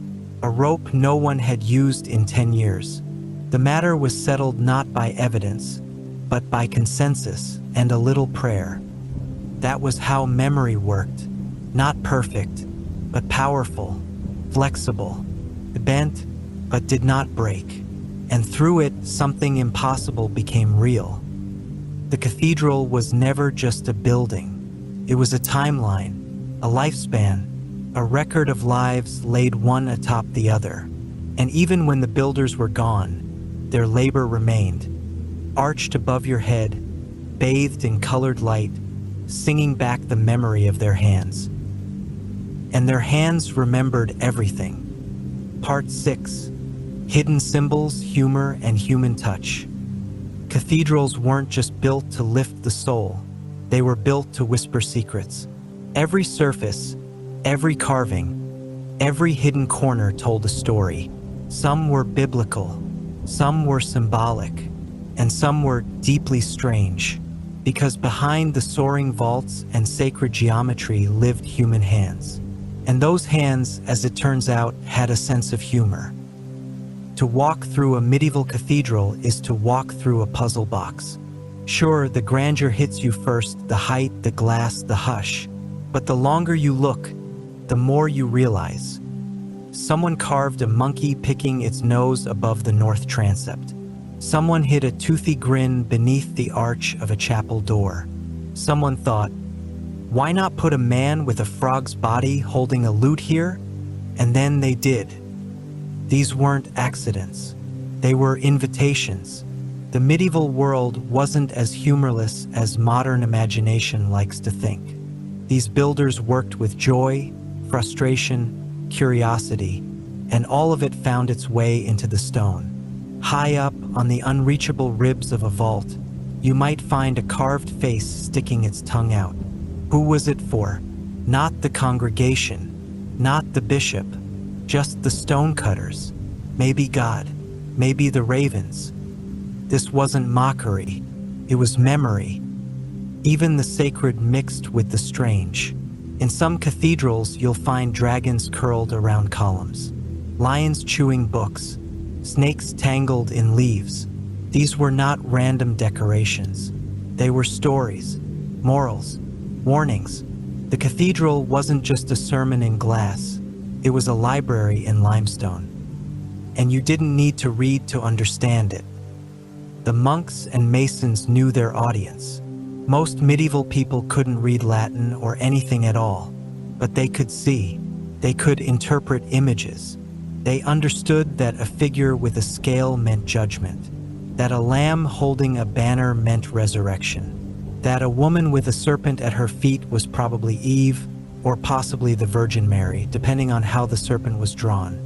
a rope no one had used in 10 years. The matter was settled not by evidence, but by consensus and a little prayer. That was how memory worked, not perfect, but powerful, flexible, bent, but did not break. And through it, something impossible became real. The cathedral was never just a building. It was a timeline, a lifespan, a record of lives laid one atop the other. And even when the builders were gone, their labor remained, arched above your head, bathed in colored light, singing back the memory of their hands. And their hands remembered everything. Part 6. Hidden symbols, humor, and human touch. Cathedrals weren't just built to lift the soul. They were built to whisper secrets. Every surface, every carving, every hidden corner told a story. Some were biblical, some were symbolic, and some were deeply strange. Because behind the soaring vaults and sacred geometry lived human hands. And those hands, as it turns out, had a sense of humor. To walk through a medieval cathedral is to walk through a puzzle box. Sure, the grandeur hits you first, the height, the glass, the hush. But the longer you look, the more you realize. Someone carved a monkey picking its nose above the north transept. Someone hid a toothy grin beneath the arch of a chapel door. Someone thought, Why not put a man with a frog's body holding a lute here? And then they did. These weren't accidents. They were invitations. The medieval world wasn't as humorless as modern imagination likes to think. These builders worked with joy, frustration, curiosity, and all of it found its way into the stone. High up on the unreachable ribs of a vault, you might find a carved face sticking its tongue out. Who was it for? Not the congregation, not the bishop, just the stonecutters. Maybe God, maybe the ravens. This wasn't mockery, it was memory. Even the sacred mixed with the strange. In some cathedrals, you'll find dragons curled around columns, lions chewing books, snakes tangled in leaves. These were not random decorations. They were stories, morals, warnings. The cathedral wasn't just a sermon in glass. It was a library in limestone. And you didn't need to read to understand it. The monks and masons knew their audience. Most medieval people couldn't read Latin or anything at all, but they could see. They could interpret images. They understood that a figure with a scale meant judgment, that a lamb holding a banner meant resurrection, that a woman with a serpent at her feet was probably Eve or possibly the Virgin Mary, depending on how the serpent was drawn.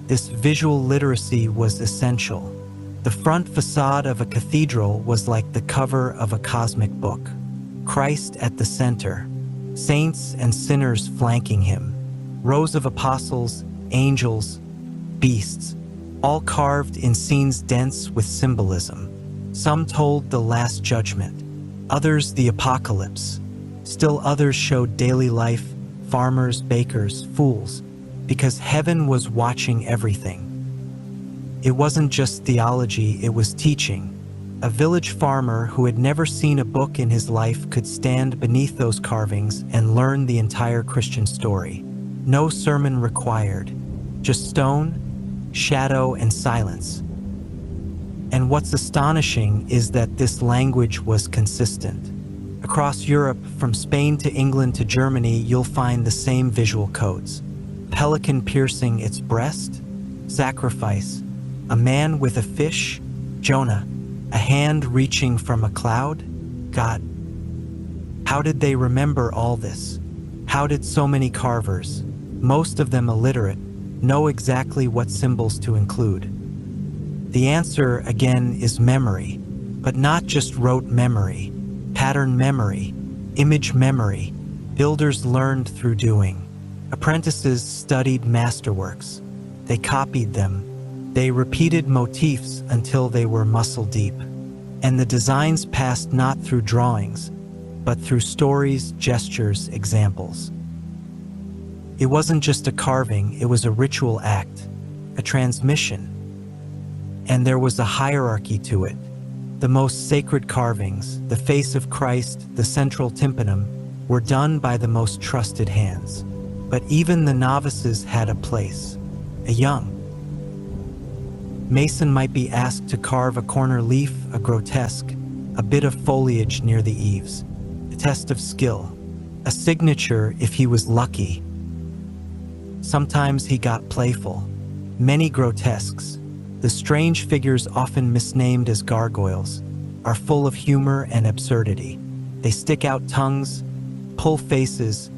This visual literacy was essential. The front facade of a cathedral was like the cover of a cosmic book. Christ at the center, saints and sinners flanking him, rows of apostles, angels, beasts, all carved in scenes dense with symbolism. Some told the Last Judgment, others the apocalypse. Still others showed daily life, farmers, bakers, fools, because heaven was watching everything. It wasn't just theology, it was teaching. A village farmer who had never seen a book in his life could stand beneath those carvings and learn the entire Christian story. No sermon required, just stone, shadow, and silence. And what's astonishing is that this language was consistent. Across Europe, from Spain to England to Germany, you'll find the same visual codes. Pelican piercing its breast, sacrifice. A man with a fish, Jonah. A hand reaching from a cloud, God. How did they remember all this? How did so many carvers, most of them illiterate, know exactly what symbols to include? The answer, again, is memory, but not just rote memory, pattern memory, image memory. Builders learned through doing. Apprentices studied masterworks. They copied them. They repeated motifs until they were muscle deep. And the designs passed not through drawings, but through stories, gestures, examples. It wasn't just a carving, it was a ritual act, a transmission. And there was a hierarchy to it. The most sacred carvings, the face of Christ, the central tympanum, were done by the most trusted hands. But even the novices had a place, a young. Mason might be asked to carve a corner leaf, a grotesque, a bit of foliage near the eaves, a test of skill, a signature if he was lucky. Sometimes he got playful. Many grotesques, the strange figures often misnamed as gargoyles, are full of humor and absurdity. They stick out tongues, pull faces,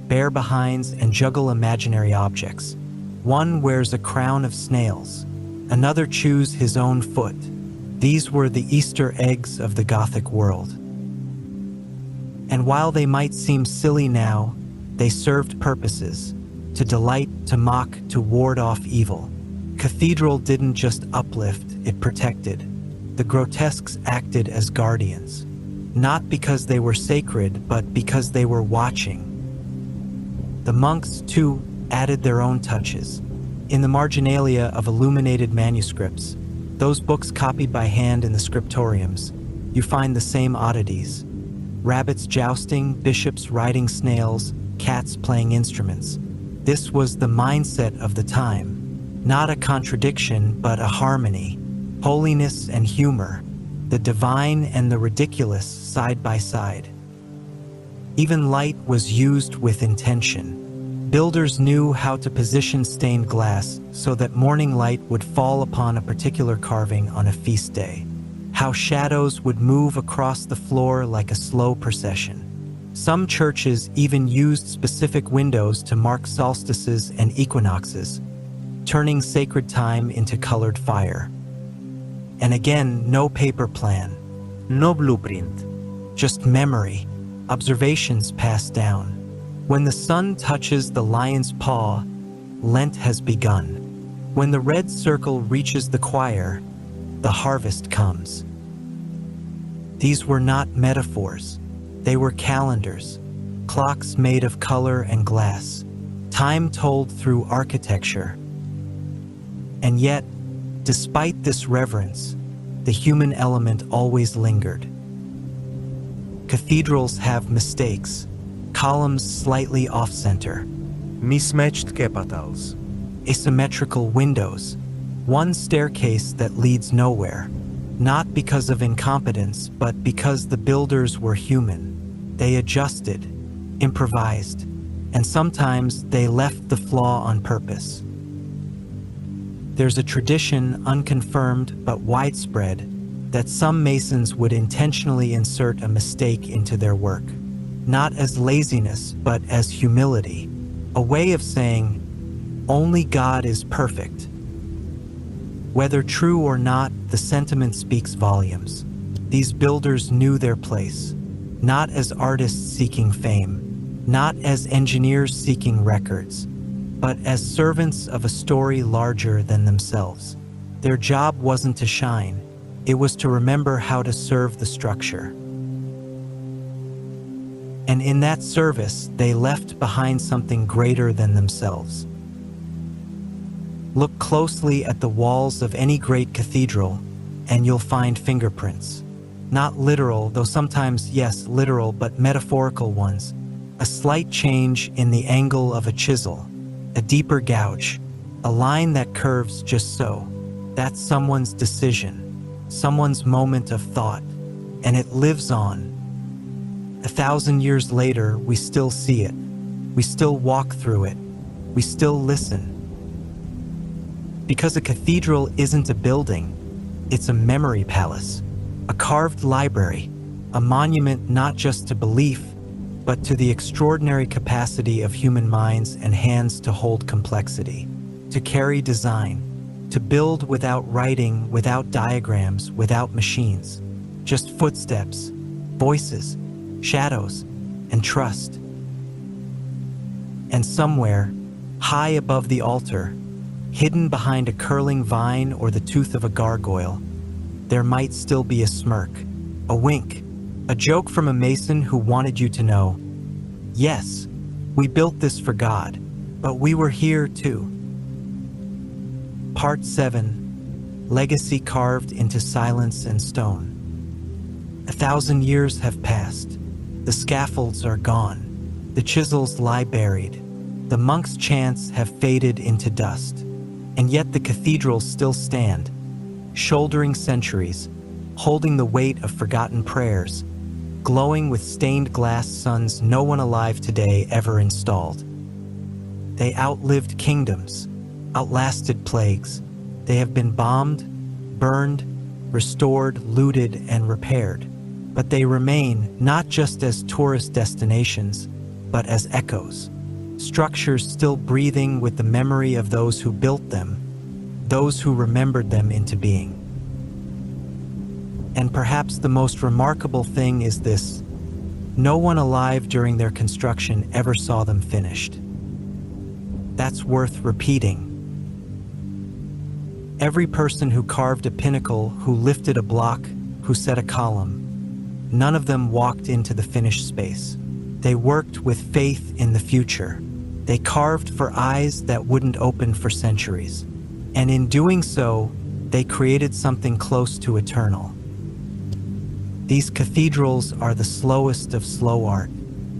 bare behinds, and juggle imaginary objects. One wears a crown of snails. Another chews his own foot. These were the Easter eggs of the Gothic world. And while they might seem silly now, they served purposes: to delight, to mock, to ward off evil. Cathedral didn't just uplift, it protected. The grotesques acted as guardians, not because they were sacred, but because they were watching. The monks, too, added their own touches. In the marginalia of illuminated manuscripts, those books copied by hand in the scriptoriums, you find the same oddities. Rabbits jousting, bishops riding snails, cats playing instruments. This was the mindset of the time. Not a contradiction, but a harmony. Holiness and humor. The divine and the ridiculous side by side. Even light was used with intention. Builders knew how to position stained glass so that morning light would fall upon a particular carving on a feast day, how shadows would move across the floor like a slow procession. Some churches even used specific windows to mark solstices and equinoxes, turning sacred time into colored fire. And again, no paper plan, No blueprint. just memory, observations passed down. When the sun touches the lion's paw, Lent has begun. When the red circle reaches the choir, the harvest comes. These were not metaphors. They were calendars, clocks made of color and glass, time told through architecture. And yet, despite this reverence, the human element always lingered. Cathedrals have mistakes, columns slightly off-center, Mismatched capitals. asymmetrical windows, one staircase that leads nowhere, not because of incompetence, but because the builders were human. They adjusted, improvised, and sometimes they left the flaw on purpose. There's a tradition, unconfirmed but widespread, that some masons would intentionally insert a mistake into their work, not as laziness but as humility, a way of saying, only God is perfect. Whether true or not, the sentiment speaks volumes. These builders knew their place, not as artists seeking fame, not as engineers seeking records, but as servants of a story larger than themselves. Their job wasn't to shine, it was to remember how to serve the structure. And in that service, they left behind something greater than themselves. Look closely at the walls of any great cathedral, and you'll find fingerprints. Not literal, though sometimes, yes, literal, but metaphorical ones. A slight change in the angle of a chisel, a deeper gouge, a line that curves just so. That's someone's decision, someone's moment of thought, and it lives on. 1,000 years later, we still see it. We still walk through it. We still listen. Because a cathedral isn't a building, it's a memory palace, a carved library, a monument not just to belief, but to the extraordinary capacity of human minds and hands to hold complexity, to carry design, to build without writing, without diagrams, without machines, just footsteps, voices, shadows, and trust. And somewhere, high above the altar, hidden behind a curling vine or the tooth of a gargoyle, there might still be a smirk, a wink, a joke from a mason who wanted you to know, yes, we built this for God, but we were here too. Part 7, Legacy Carved into Silence and Stone. 1,000 years have passed. The scaffolds are gone. The chisels lie buried. The monks' chants have faded into dust. And yet the cathedrals still stand, shouldering centuries, holding the weight of forgotten prayers, glowing with stained glass suns no one alive today ever installed. They outlived kingdoms, outlasted plagues. They have been bombed, burned, restored, looted, and repaired. But they remain not just as tourist destinations, but as echoes. Structures still breathing with the memory of those who built them, those who remembered them into being. And perhaps the most remarkable thing is this: no one alive during their construction ever saw them finished. That's worth repeating. Every person who carved a pinnacle, who lifted a block, who set a column, none of them walked into the finished space. They worked with faith in the future. They carved for eyes that wouldn't open for centuries. And in doing so, they created something close to eternal. These cathedrals are the slowest of slow art,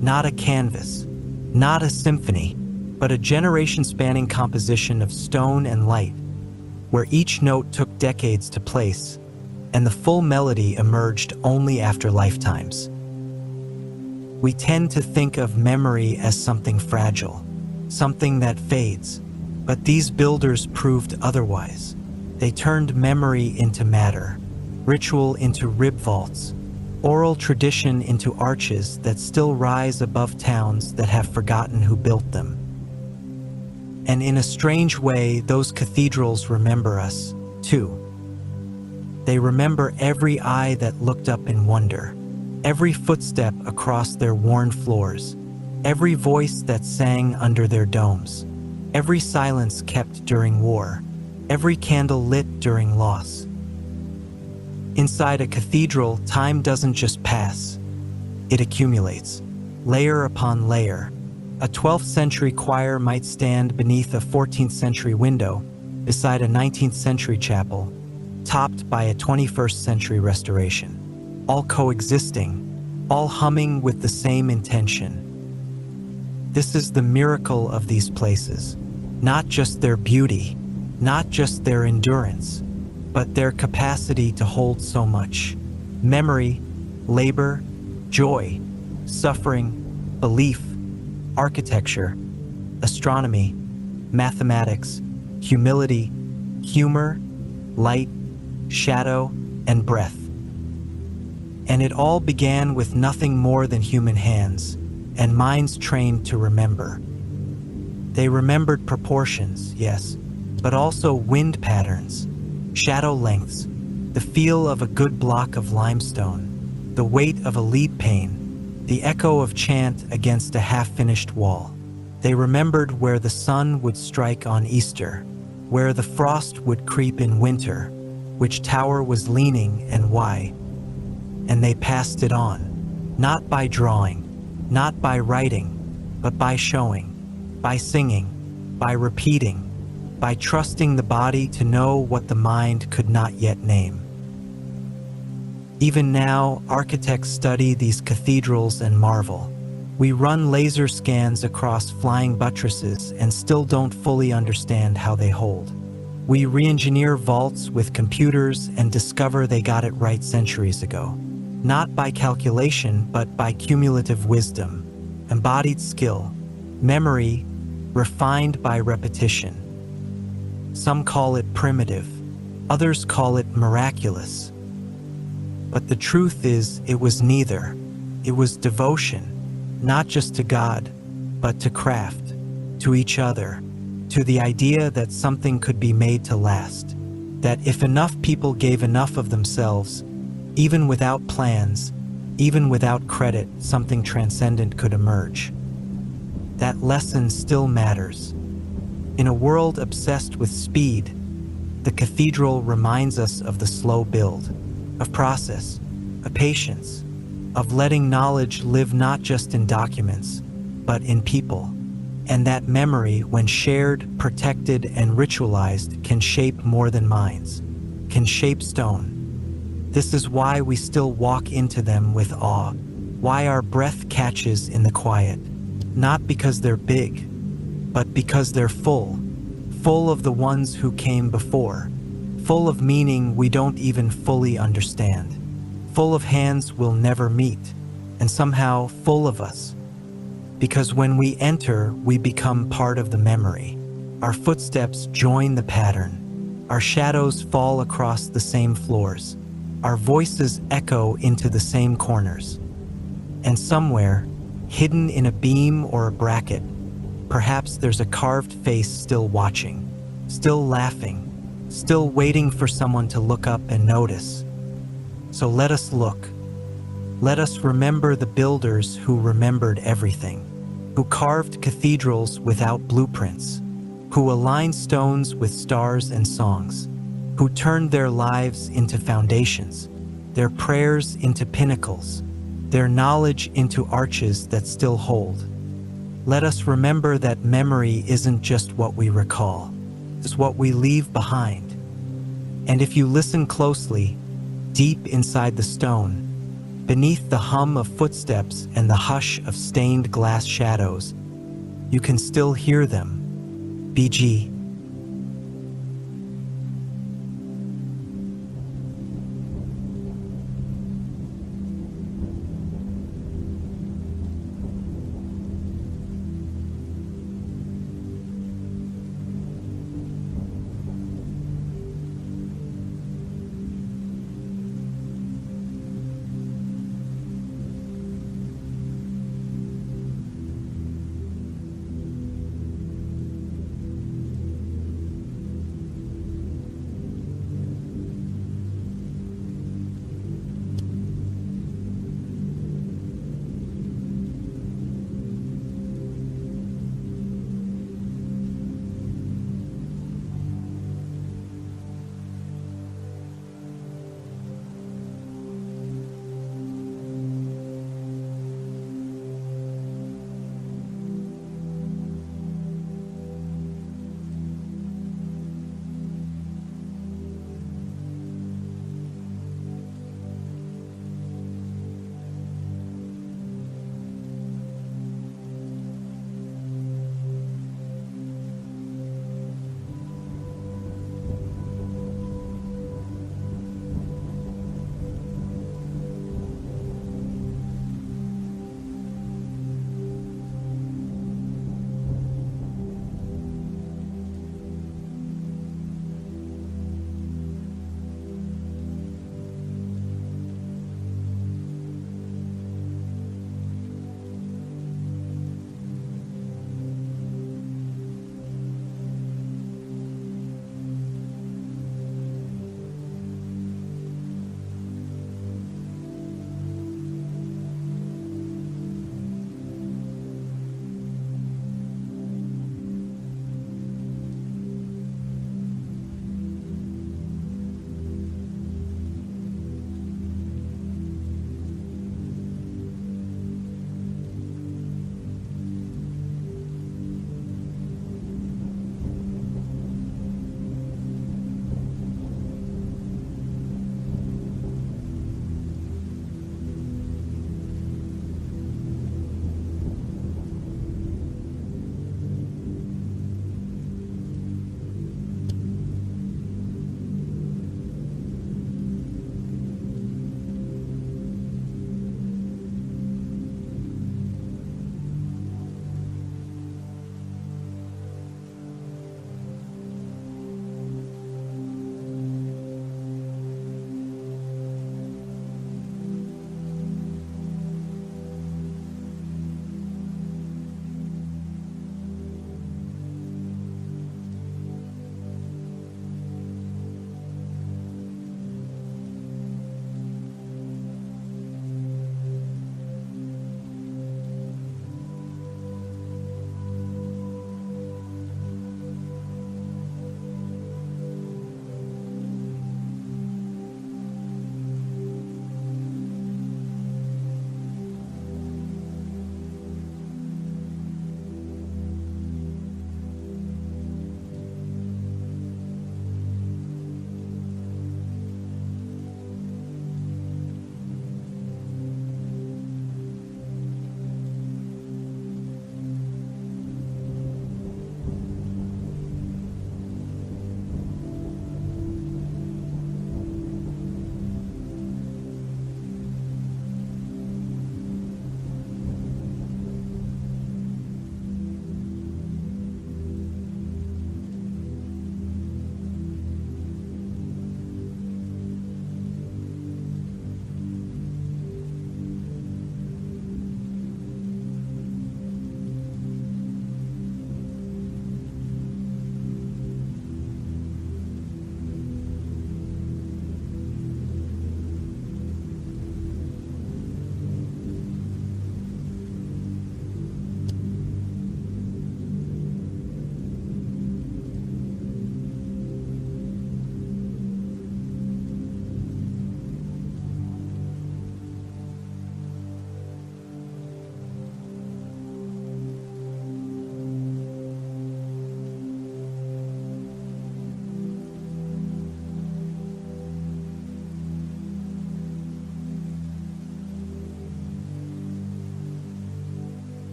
not a canvas, not a symphony, but a generation-spanning composition of stone and light, where each note took decades to place, and the full melody emerged only after lifetimes. We tend to think of memory as something fragile, something that fades, but these builders proved otherwise. They turned memory into matter, ritual into rib vaults, oral tradition into arches that still rise above towns that have forgotten who built them. And in a strange way, those cathedrals remember us, too. They remember every eye that looked up in wonder, every footstep across their worn floors, every voice that sang under their domes, every silence kept during war, every candle lit during loss. Inside a cathedral, time doesn't just pass, it accumulates, layer upon layer. A 12th century choir might stand beneath a 14th century window, beside a 19th century chapel, topped by a 21st century restoration, all coexisting, all humming with the same intention. This is the miracle of these places, not just their beauty, not just their endurance, but their capacity to hold so much: memory, labor, joy, suffering, belief, architecture, astronomy, mathematics, humility, humor, light, shadow, and breath. And it all began with nothing more than human hands and minds trained to remember. They remembered proportions, yes, but also wind patterns, shadow lengths, the feel of a good block of limestone, the weight of a lead pane, the echo of chant against a half-finished wall. They remembered where the sun would strike on Easter, where the frost would creep in winter, which tower was leaning and why. And they passed it on, not by drawing, not by writing, but by showing, by singing, by repeating, by trusting the body to know what the mind could not yet name. Even now, architects study these cathedrals and marvel. We run laser scans across flying buttresses and still don't fully understand how they hold. We re-engineer vaults with computers and discover they got it right centuries ago. Not by calculation, but by cumulative wisdom, embodied skill, memory, refined by repetition. Some call it primitive, others call it miraculous. But the truth is, it was neither. It was devotion, not just to God, but to craft, to each other, to the idea that something could be made to last, that if enough people gave enough of themselves, even without plans, even without credit, something transcendent could emerge. That lesson still matters. In a world obsessed with speed, the cathedral reminds us of the slow build, of process, of patience, of letting knowledge live not just in documents, but in people. And that memory, when shared, protected, and ritualized, can shape more than minds, can shape stone. This is why we still walk into them with awe, why our breath catches in the quiet, not because they're big, but because they're full of the ones who came before, full of meaning we don't even fully understand, full of hands we'll never meet, and somehow full of us. Because when we enter, we become part of the memory. Our footsteps join the pattern. Our shadows fall across the same floors. Our voices echo into the same corners. And somewhere, hidden in a beam or a bracket, perhaps there's a carved face still watching, still laughing, still waiting for someone to look up and notice. So let us look. Let us remember the builders who remembered everything, who carved cathedrals without blueprints, who aligned stones with stars and songs, who turned their lives into foundations, their prayers into pinnacles, their knowledge into arches that still hold. Let us remember that memory isn't just what we recall, it's what we leave behind. And if you listen closely, deep inside the stone, beneath the hum of footsteps and the hush of stained glass shadows, you can still hear them. BG.